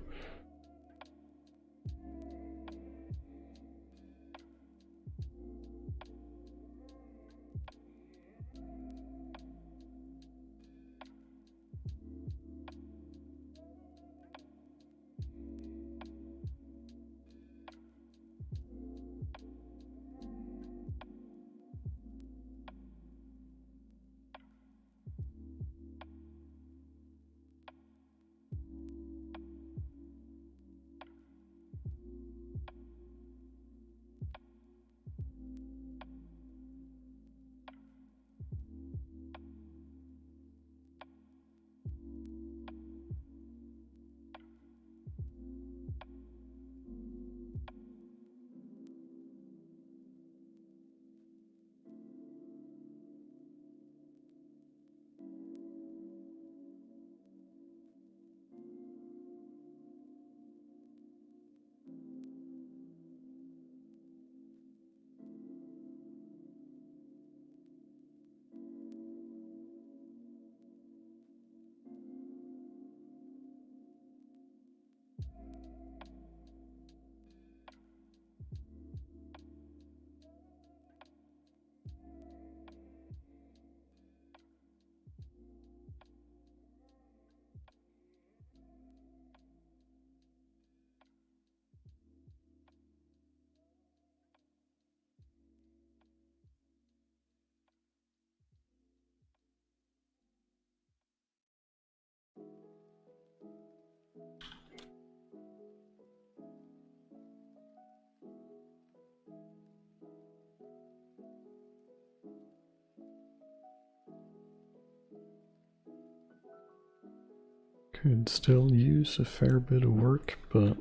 Could still use a fair bit of work, but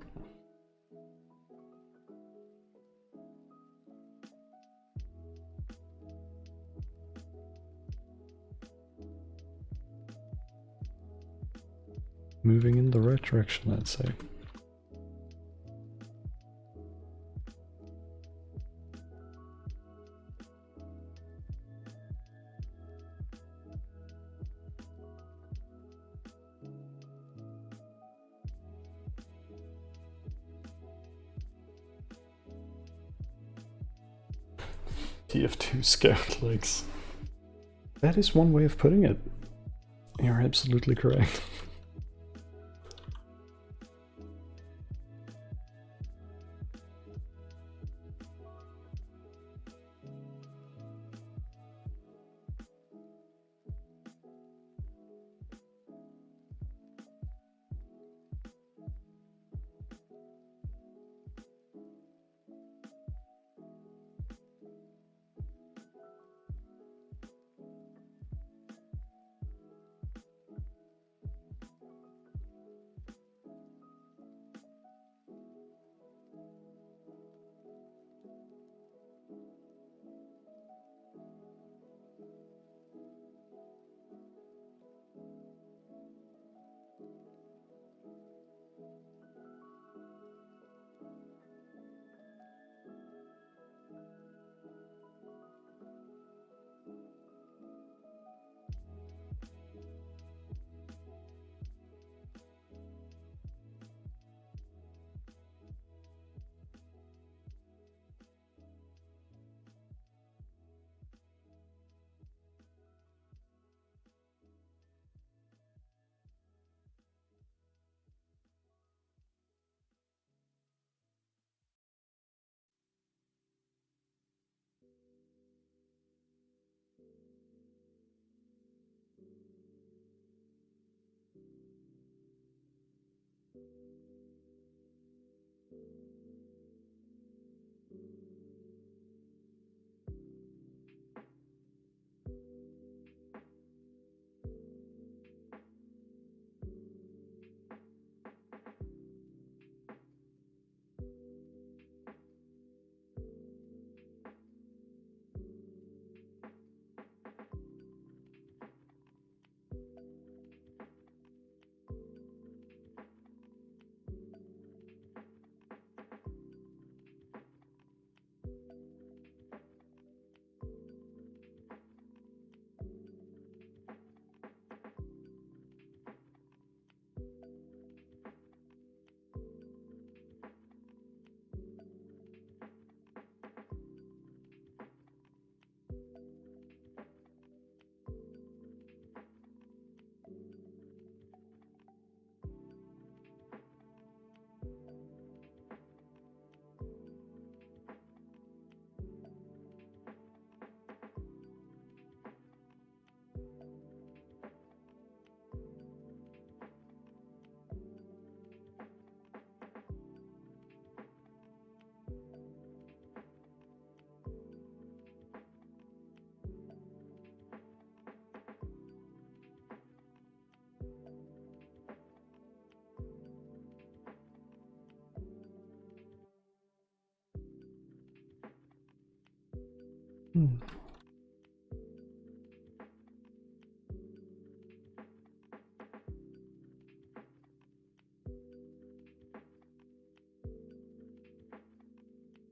moving in the right direction, I'd say. TF2 scout legs. That is one way of putting it. You're absolutely correct.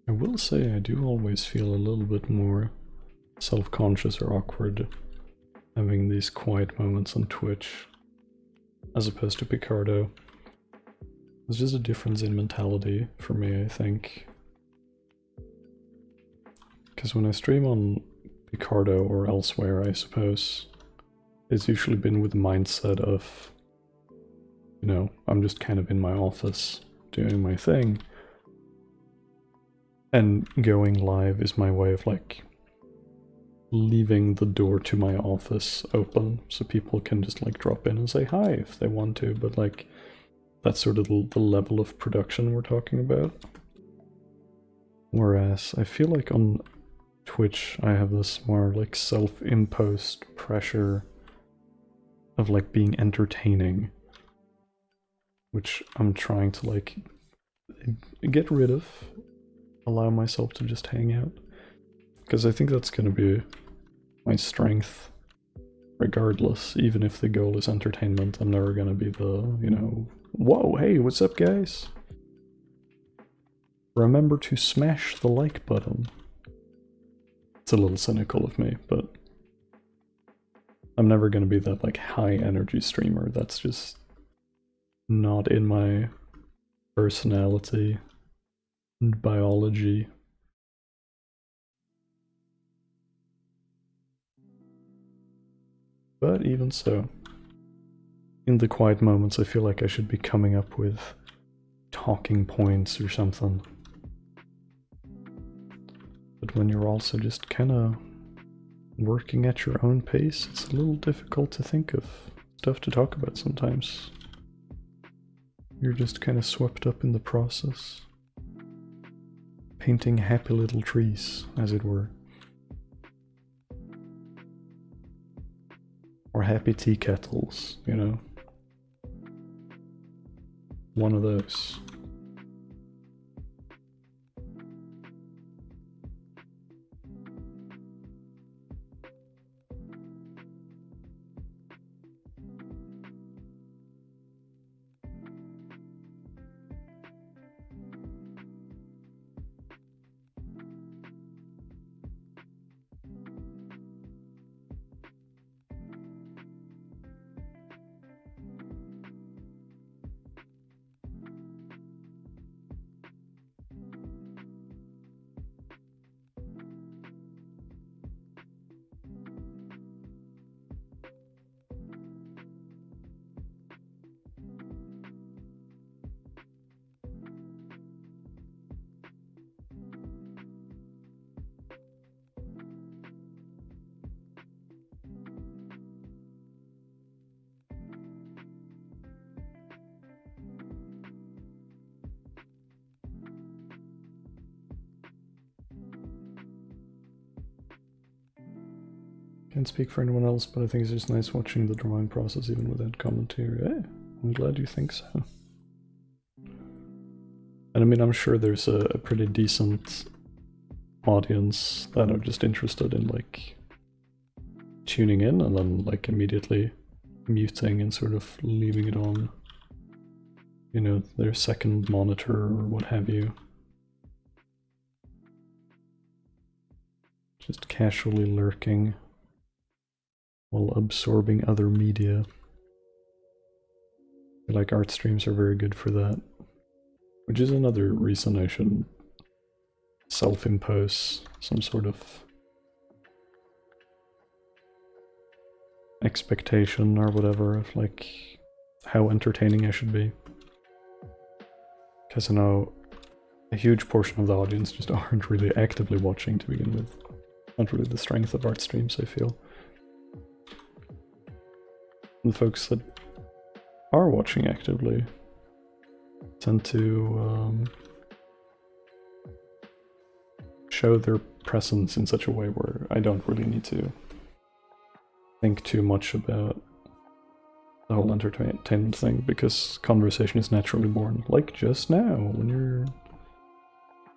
I will say I do always feel a little bit more self-conscious or awkward having these quiet moments on Twitch as opposed to Picardo. There's just a difference in mentality for me, I think. Because when I stream on Picardo or elsewhere, I suppose, it's usually been with the mindset of, you know, I'm just kind of in my office doing my thing. And going live is my way of like leaving the door to my office open so people can just like drop in and say hi if they want to, but like that's sort of the level of production we're talking about. Whereas I feel like on Twitch I have this more like self-imposed pressure of like being entertaining, which I'm trying to like get rid of, allow myself to just hang out. Because I think that's gonna be my strength regardless, even if the goal is entertainment. I'm never gonna be the, you know, whoa, hey, what's up guys? Remember to smash the like button. It's a little cynical of me, but I'm never gonna be that like high energy streamer. That's just not in my personality and biology. But even so, in the quiet moments I feel like I should be coming up with talking points or something. But when you're also just kinda working at your own pace, it's a little difficult to think of stuff to talk about sometimes. You're just kinda swept up in the process. Painting happy little trees, as it were. Or happy tea kettles, you know? One of those. Can't speak for anyone else, but I think it's just nice watching the drawing process even without commentary. Hey, I'm glad you think so. And I mean, I'm sure there's a pretty decent audience that are just interested in like tuning in and then like immediately muting and sort of leaving it on, you know, their second monitor or what have you. Just casually lurking while absorbing other media. I feel like art streams are very good for that, which is another reason I should self-impose some sort of expectation or whatever of like how entertaining I should be. Because I know a huge portion of the audience just aren't really actively watching to begin with. Not really the strength of art streams, I feel. And the folks that are watching actively tend to show their presence in such a way where I don't really need to think too much about the whole entertainment thing, because conversation is naturally born. Like just now, when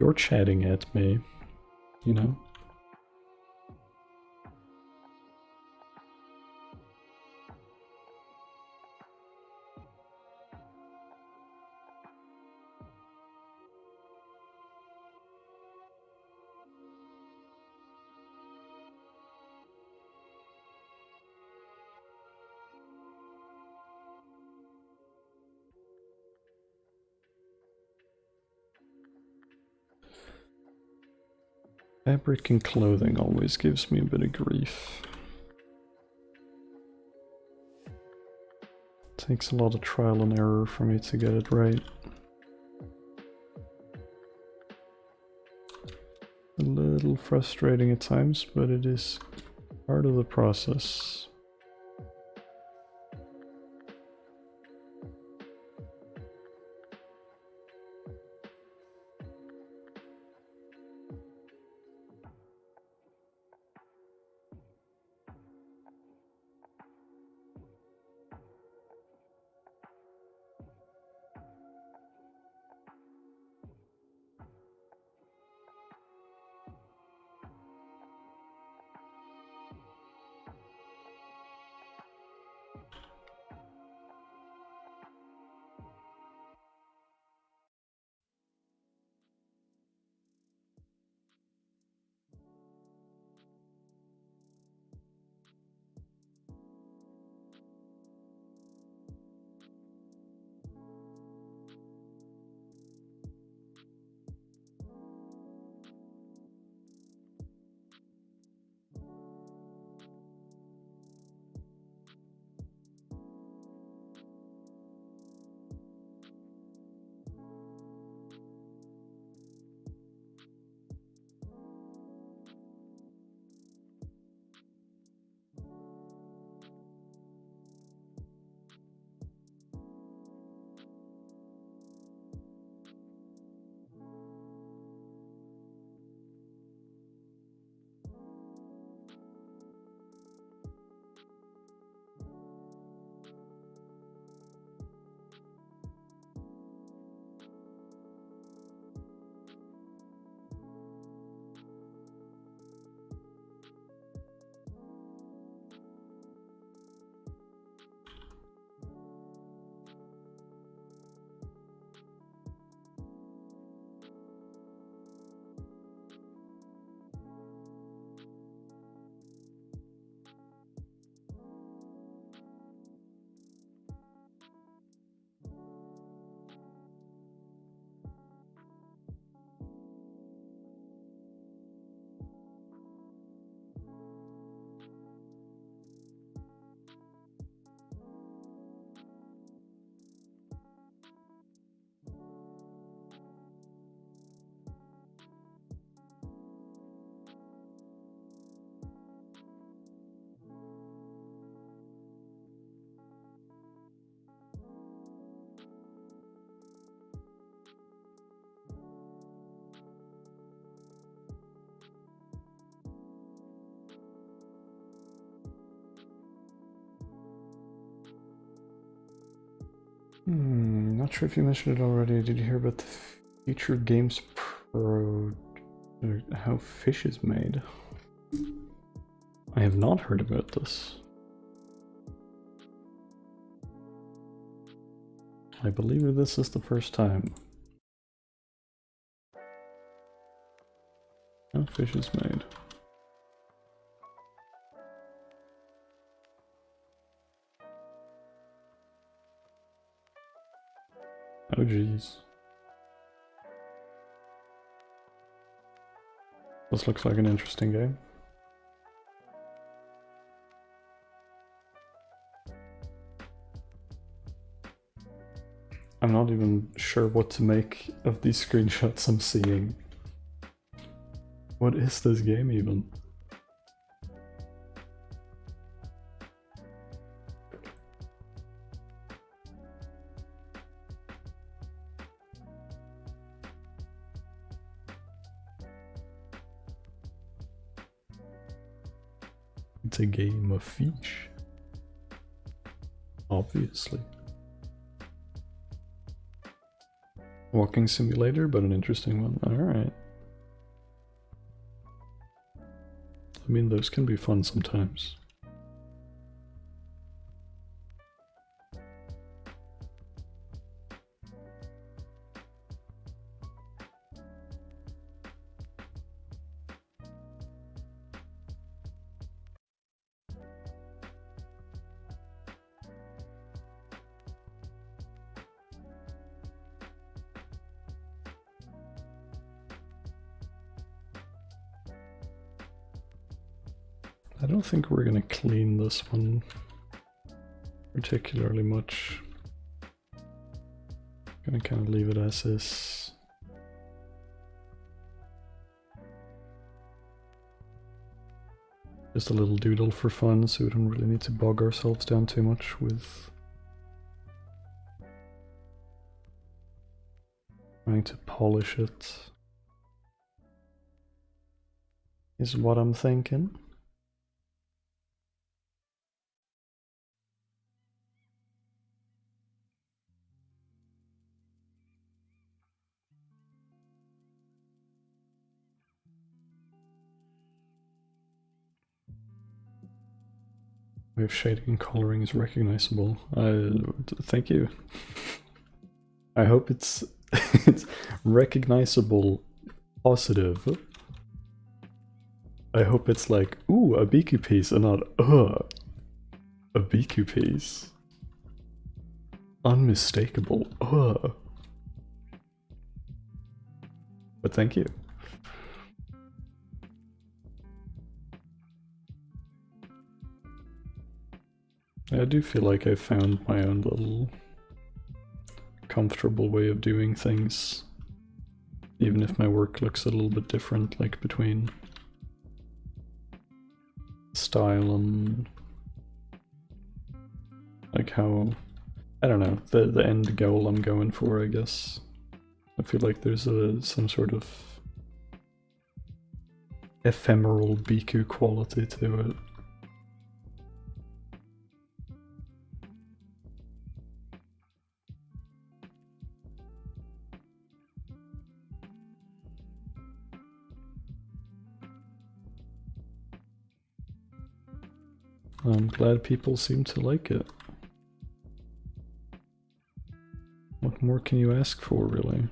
you're chatting at me, you know? Fabric and clothing always gives me a bit of grief. Takes a lot of trial and error for me to get it right. A little frustrating at times, but it is part of the process. Not sure if you mentioned it already. Did you hear about the Future Games Pro, or how fish is made? I have not heard about this. I believe this is the first time. How fish is made. Oh geez. This looks like an interesting game. I'm not even sure what to make of these screenshots I'm seeing. What is this game even? It's a game of fish. Obviously. Walking simulator, but an interesting one. Alright. I mean, those can be fun sometimes. I don't think we're gonna clean this one particularly much. Gonna kind of leave it as is. Just a little doodle for fun, so we don't really need to bog ourselves down too much with trying to polish it, is what I'm thinking. Wave shading and coloring is recognizable. Thank you. I hope it's it's recognizable, positive. I hope it's like, ooh, a Biku piece, and not, a Biku piece. Unmistakable, But thank you. I do feel like I found my own little comfortable way of doing things, even if my work looks a little bit different, like between style and like how, I don't know, the end goal I'm going for, I guess. I feel like there's some sort of ephemeral Biku quality to it. I'm glad people seem to like it. What more can you ask for, really?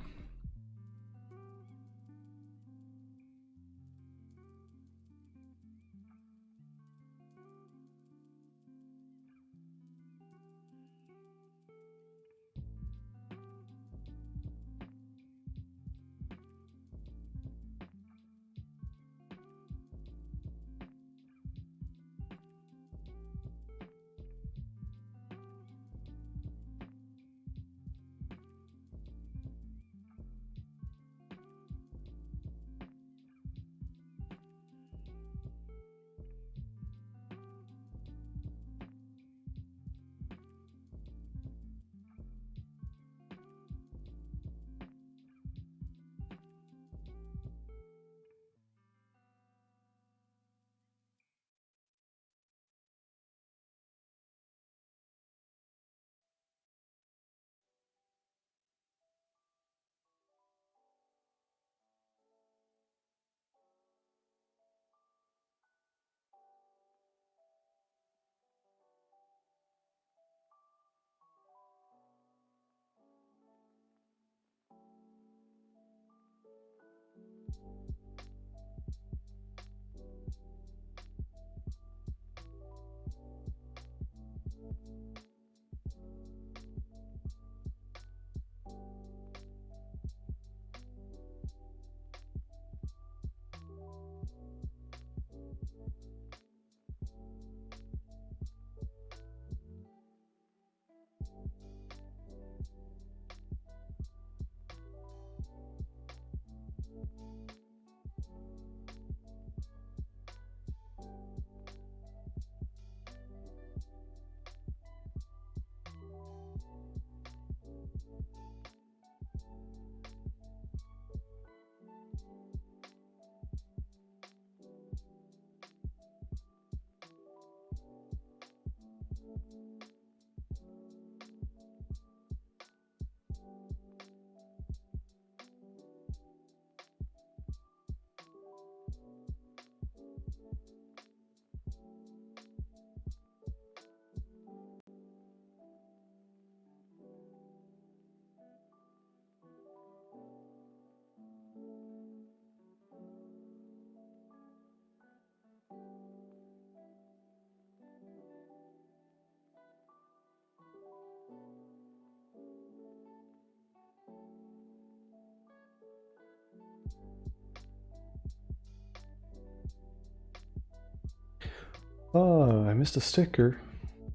Ah, I missed a sticker.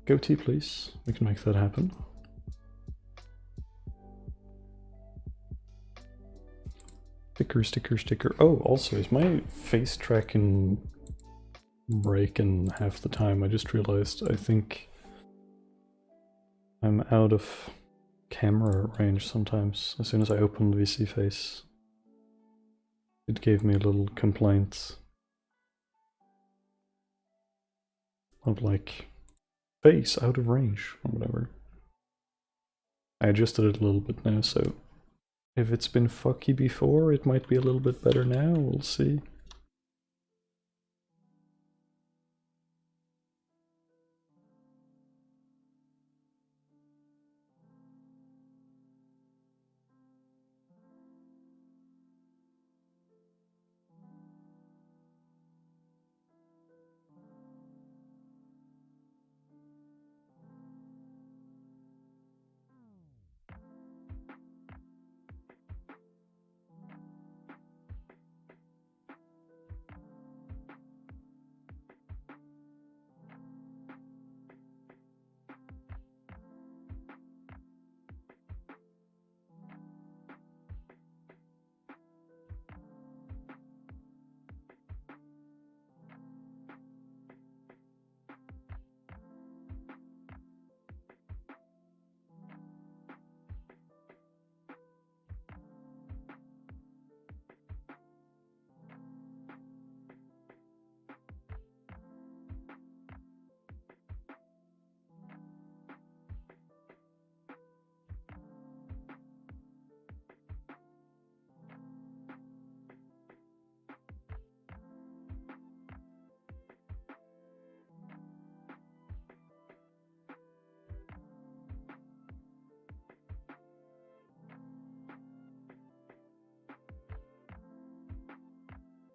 Goatee, please. We can make that happen. Sticker, sticker, sticker. Oh, also, is my face tracking breaking half the time? I just realized I think I'm out of camera range sometimes. As soon as I open VC face, it gave me a little complaint of like, face out of range or whatever. I adjusted it a little bit now, so if it's been fucky before, it might be a little bit better now, we'll see.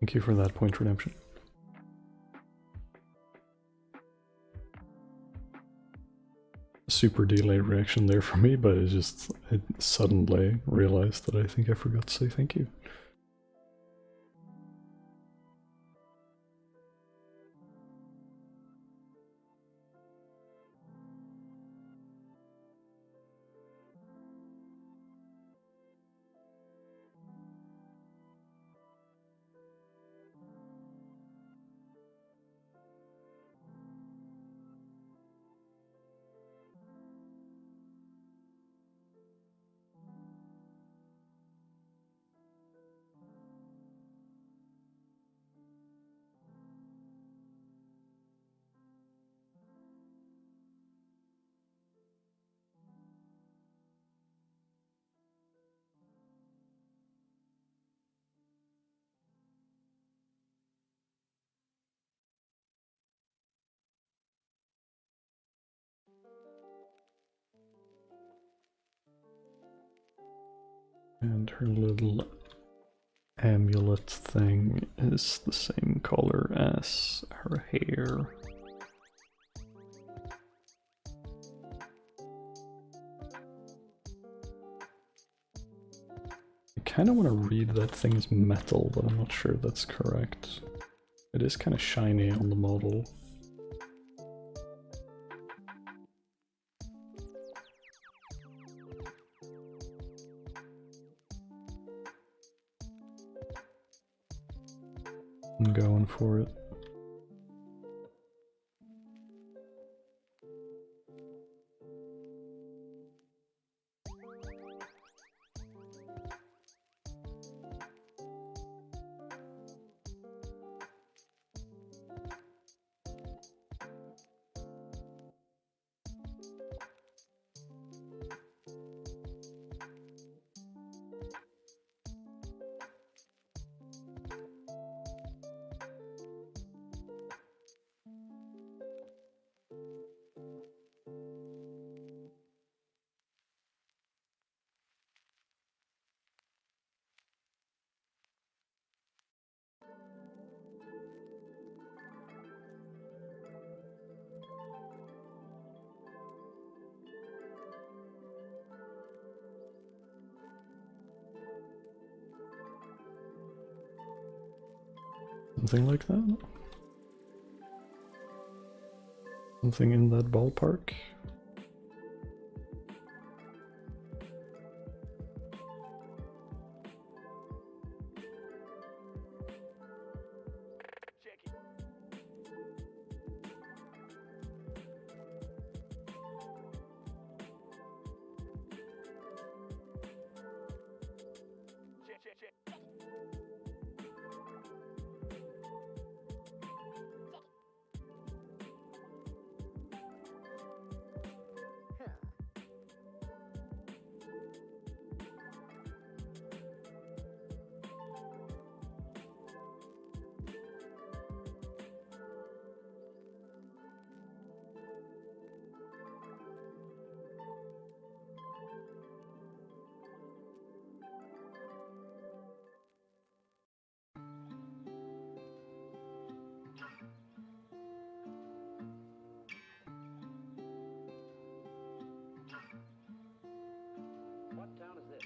Thank you for that point redemption. Super delayed reaction there for me, but I suddenly realized that I think I forgot to say thank you. And her little amulet thing is the same color as her hair. I kind of want to read that thing as metal, but I'm not sure that's correct. It is kind of shiny on the model. I'm going for it. Something like that. Something in that ballpark. What town is this?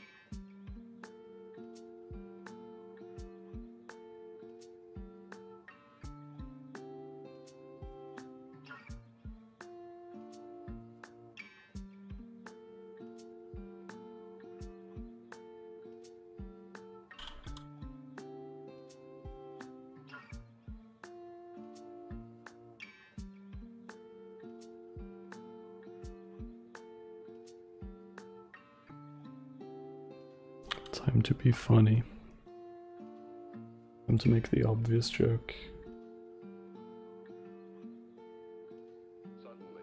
Time to be funny. Time to make the obvious joke. Suddenly.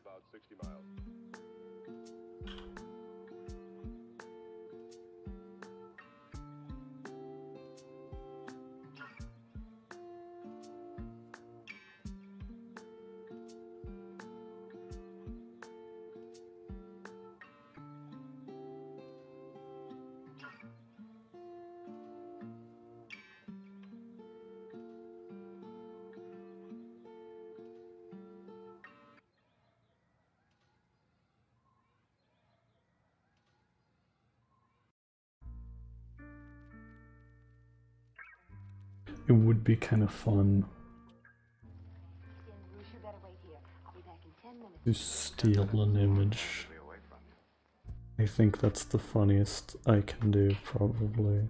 About 60 miles. It would be kind of fun to steal an image. I think that's the funniest I can do, probably.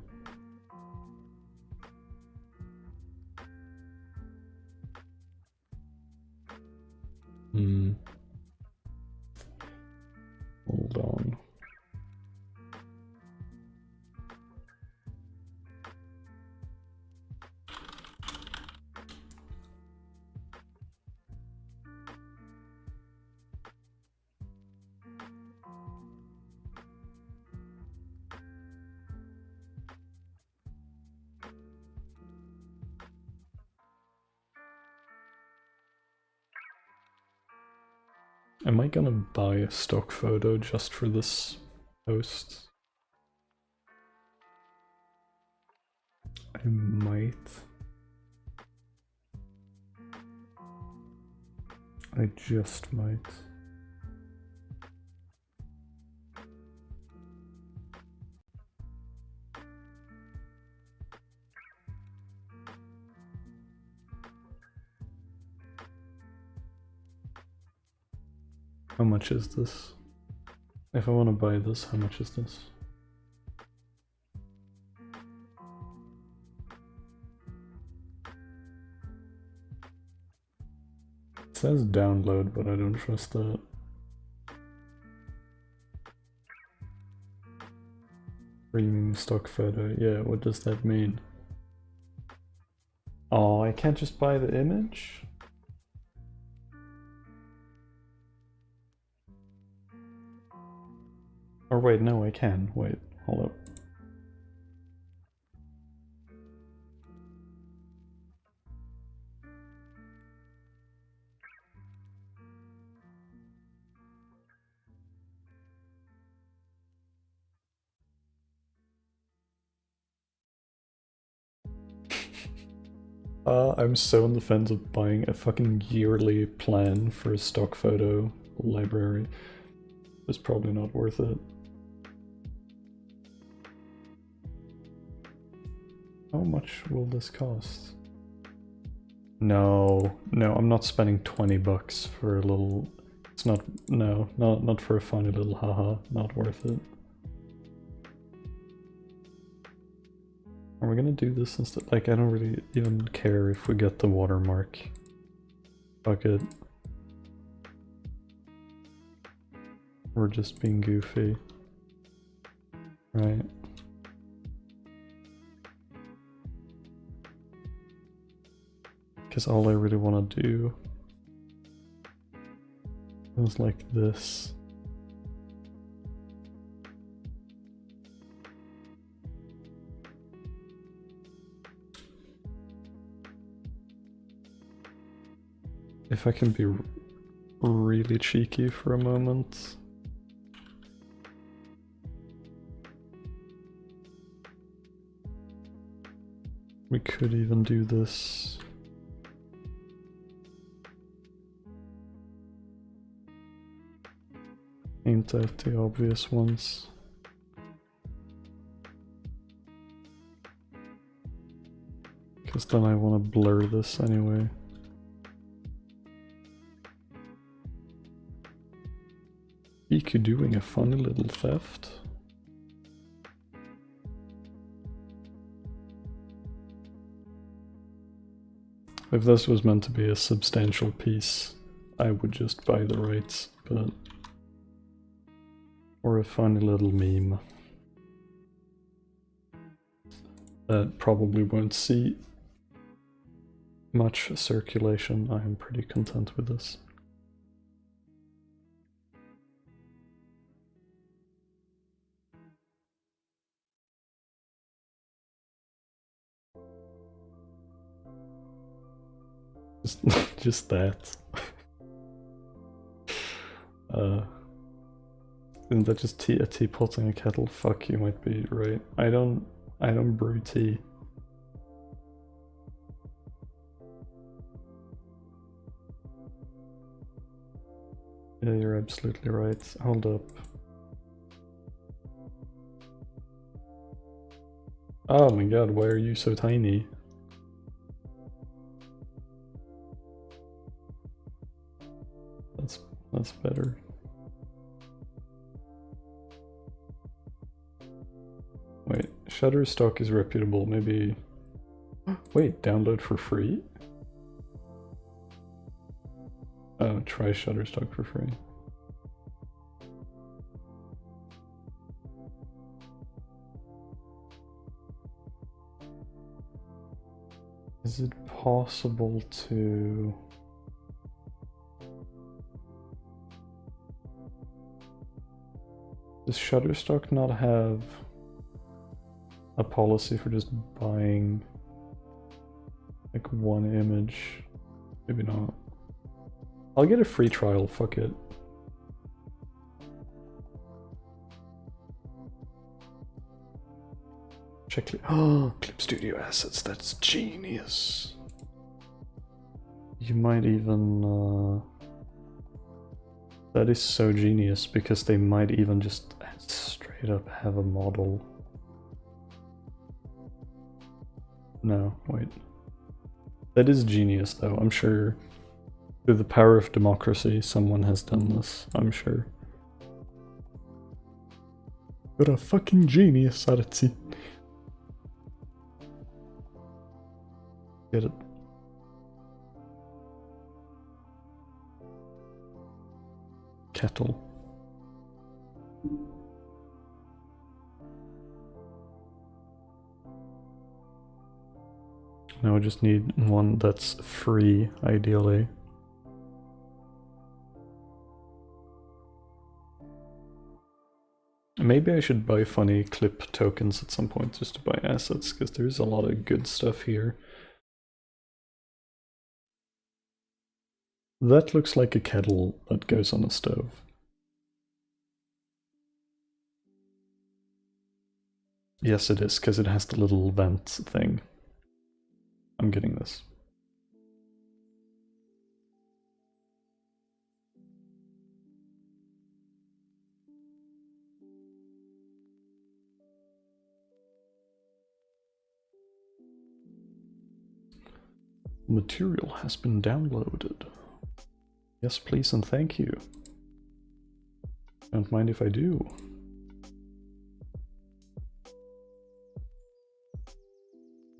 Hold on. Am I gonna buy a stock photo just for this post? I might. I just might. How much is this? If I want to buy this, how much is this? It says download, but I don't trust that. Premium stock photo, yeah, what does that mean? Oh, I can't just buy the image? Or wait, no, I can. Wait, hold up. I'm so on the fence of buying a fucking yearly plan for a stock photo library. It's probably not worth it. How much will this cost? No, I'm not spending 20 bucks for a little... It's not... No, not for a funny little haha. Not worth it. Are we gonna do this instead? Like, I don't really even care if we get the watermark. Fuck it. We're just being goofy. Right. Because all I really want to do is like this. If I can be really cheeky for a moment. We could even do this. Ain't that the obvious ones? Because then I want to blur this anyway. Biku doing a funny little theft. If this was meant to be a substantial piece, I would just buy the rights, but... Or a funny little meme. That probably won't see much circulation. I am pretty content with this. Just that. Isn't that just a teapot and a kettle? Fuck, you might be right. I don't brew tea. Yeah, you're absolutely right. Hold up. Oh my god, why are you so tiny? That's better. Wait, Shutterstock is reputable, maybe... Wait, download for free? Oh, try Shutterstock for free. Is it possible to... Does Shutterstock not have a policy for just buying like one image? Maybe not. I'll get a free trial, fuck it. Check oh, Clip Studio assets, that's genius. You might even that is so genius because they might even just straight up have a model. No, wait. That is genius though, I'm sure. Through the power of democracy, someone has done this, I'm sure. What a fucking genius, Aretsi. Get it. Kettle. Now I just need one that's free, ideally. Maybe I should buy funny clip tokens at some point just to buy assets, because there's a lot of good stuff here. That looks like a kettle that goes on a stove. Yes, it is, because it has the little vent thing. I'm getting this. Material has been downloaded. Yes, please and thank you. Don't mind if I do.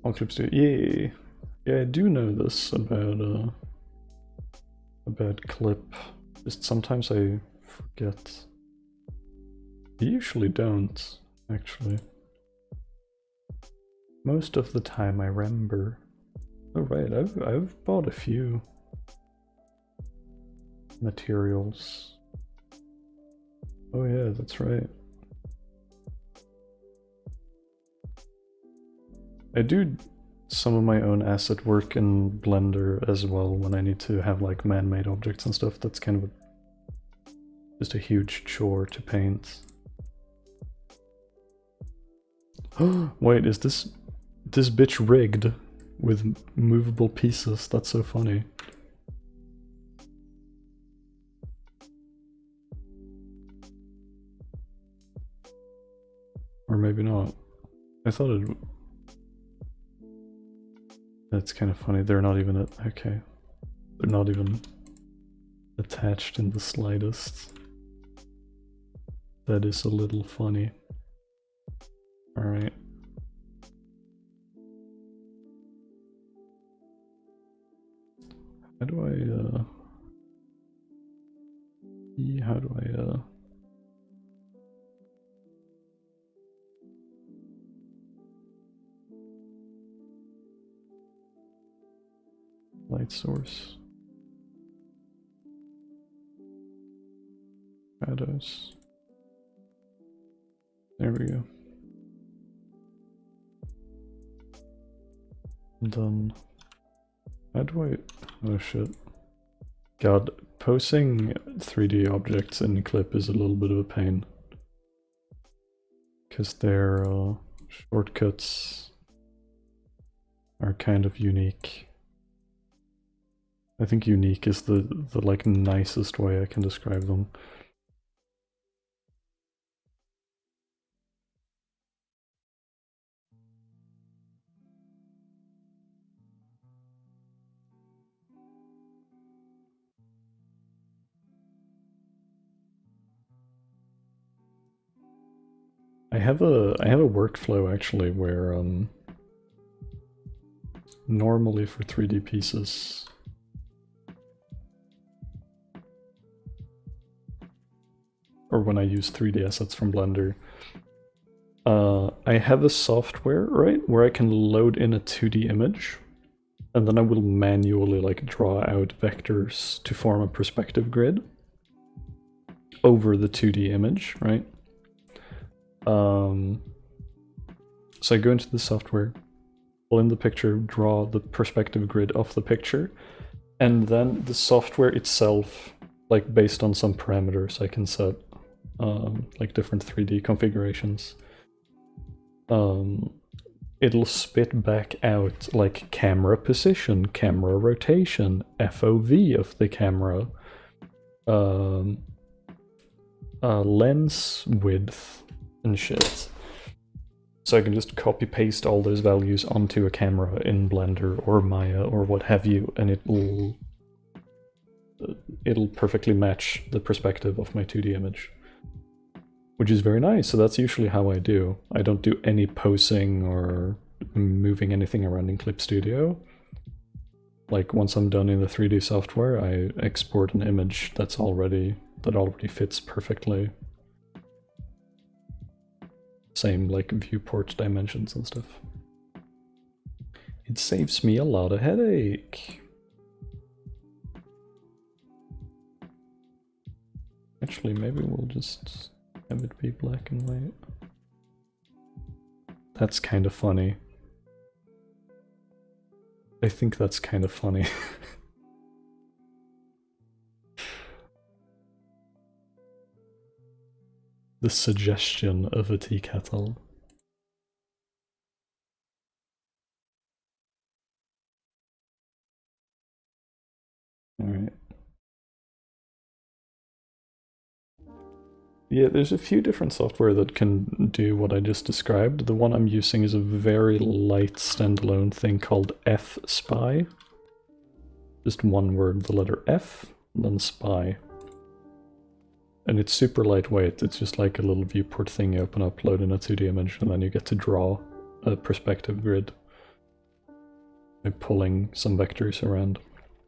On Clip Studio, yeah. Yeah, I do know this about Clip. Just sometimes I forget. I usually don't, actually. Most of the time I remember. Oh right, I've bought a few materials. Oh yeah, that's right. I do some of my own asset work in Blender as well when I need to have like man-made objects and stuff. That's kind of just a huge chore to paint. Wait, is this bitch rigged with movable pieces? That's so funny. Or maybe not. I thought it... That's kind of funny. They're not even okay. They're not even attached in the slightest. That is a little funny. Alright. How do I, how do I, light source. Shadows. There we go. And then, how do I, oh shit. God, posing 3D objects in Clip is a little bit of a pain. Because their shortcuts are kind of unique. I think unique is the like nicest way I can describe them. I have a workflow actually where normally for 3D pieces or when I use 3D assets from Blender, I have a software, right, where I can load in a 2D image and then I will manually like draw out vectors to form a perspective grid over the 2D image, right? So I go into the software, pull in the picture, draw the perspective grid of the picture, and then the software itself, like based on some parameters I can set, like different 3D configurations, it'll spit back out like camera position, camera rotation, FOV of the camera, lens width, and shit. So I can just copy paste all those values onto a camera in Blender or Maya or what have you, and it'll perfectly match the perspective of my 2D image, which is very nice. So that's usually how I do. I don't do any posing or moving anything around in Clip Studio. Like once I'm done in the 3D software, I export an image that already fits perfectly. Same like viewport dimensions and stuff. It saves me a lot of headache. Actually, maybe we'll just have it be black and white. That's kind of funny. I think that's kind of funny. The suggestion of a tea kettle. Alright. Yeah, there's a few different software that can do what I just described. The one I'm using is a very light standalone thing called F-Spy. Just one word, the letter F, and then spy. And it's super lightweight. It's just like a little viewport thing you open up, load in a 2D image, and then you get to draw a perspective grid by pulling some vectors around.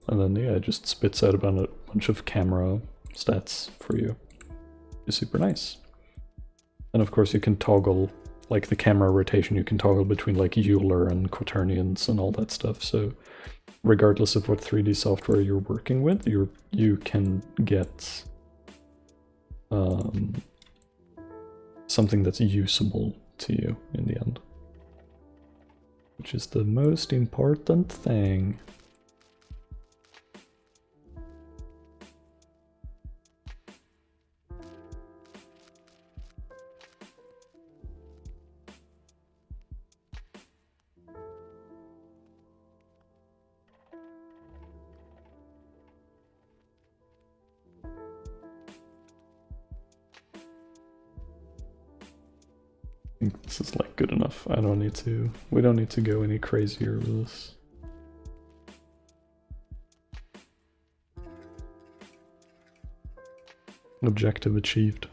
And then, yeah, it just spits out about a bunch of camera stats for you. It's super nice. And of course you can toggle, like the camera rotation, you can toggle between like Euler and quaternions and all that stuff. So regardless of what 3D software you're working with, you can get something that's usable to you in the end. Which is the most important thing. I think this is like good enough. We don't need to go any crazier with this. Objective achieved.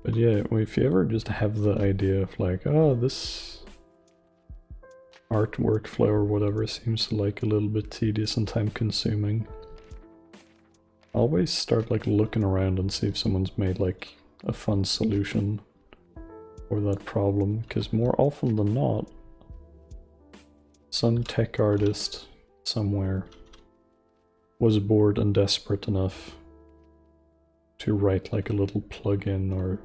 But yeah, if you ever just have the idea of like, oh, this art workflow or whatever seems like a little bit tedious and time consuming, always start like looking around and see if someone's made like a fun solution for that problem, because more often than not, some tech artist somewhere was bored and desperate enough to write like a little plugin or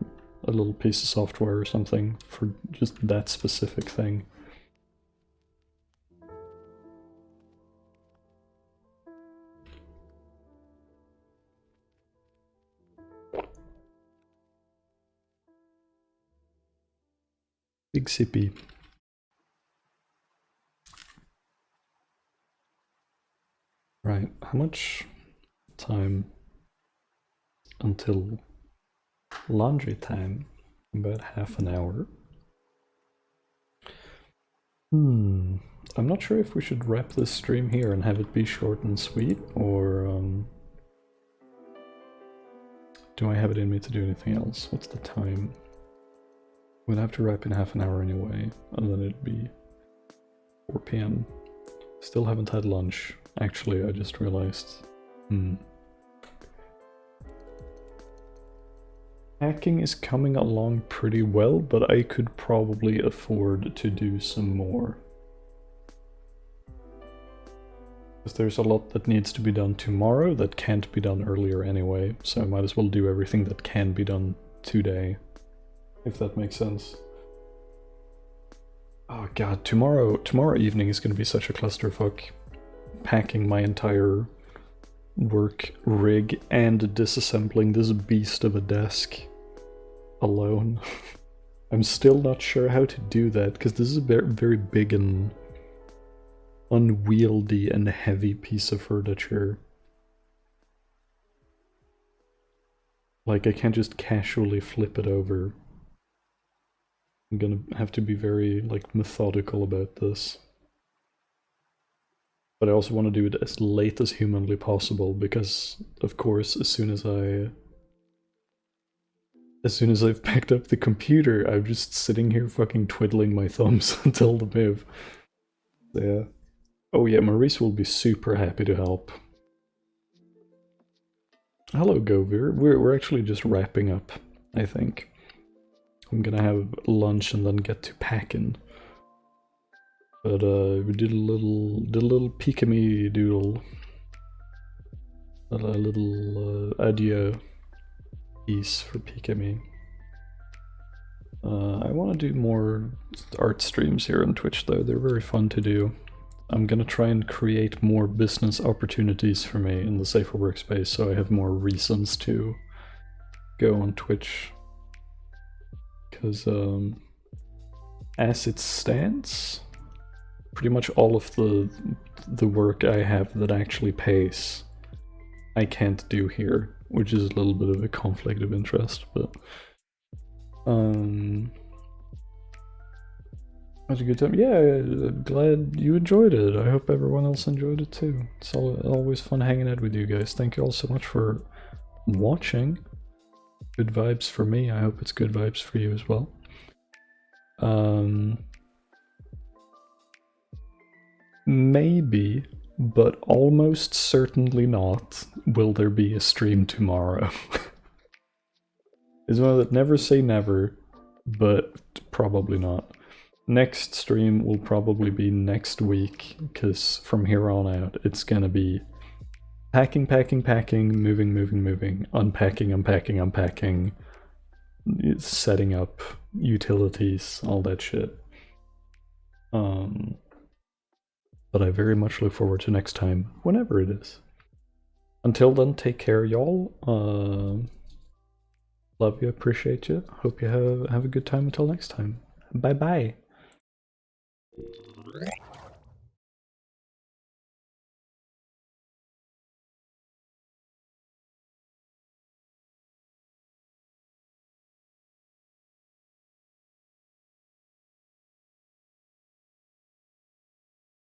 a little piece of software or something for just that specific thing. Big sippy. Right, how much time until laundry time? About half an hour. I'm not sure if we should wrap this stream here and have it be short and sweet, or do I have it in me to do anything else? What's the time? We'd have to wrap in half an hour anyway, and then it'd be 4 PM. Still haven't had lunch. Actually, I just realized. Hacking is coming along pretty well, but I could probably afford to do some more. Because there's a lot that needs to be done tomorrow that can't be done earlier anyway, so I might as well do everything that can be done today, if that makes sense. Oh god, tomorrow evening is going to be such a clusterfuck. Packing my entire work rig and disassembling this beast of a desk alone. I'm still not sure how to do that, because this is a very big and unwieldy and heavy piece of furniture. Like, I can't just casually flip it over. I'm gonna have to be very, like, methodical about this. But I also want to do it as late as humanly possible, because, of course, as soon as I've packed up the computer, I'm just sitting here fucking twiddling my thumbs until the move. Yeah. Oh yeah, Maurice will be super happy to help. Hello, Govir. We're actually just wrapping up, I think. I'm gonna have lunch and then get to packing. But we did a little Pikamee doodle. A little adieu piece for Pikamee. I want to do more art streams here on Twitch though, they're very fun to do. I'm gonna try and create more business opportunities for me in the safer workspace, so I have more reasons to go on Twitch. Because as it stands, pretty much all of the work I have that actually pays, I can't do here, which is a little bit of a conflict of interest, but it was a good time. Yeah, glad you enjoyed it. I hope everyone else enjoyed it too. It's always fun hanging out with you guys. Thank you all so much for watching. Good vibes for me. I hope it's good vibes for you as well. Maybe, but almost certainly not, will there be a stream tomorrow. It's one that never say never, but probably not. Next stream will probably be next week, because from here on out, it's gonna be packing, packing, packing, moving, moving, moving, unpacking, unpacking, unpacking, setting up utilities, all that shit. But I very much look forward to next time, whenever it is. Until then, take care, y'all. Love you, appreciate you. Hope you have a good time until next time. Bye bye.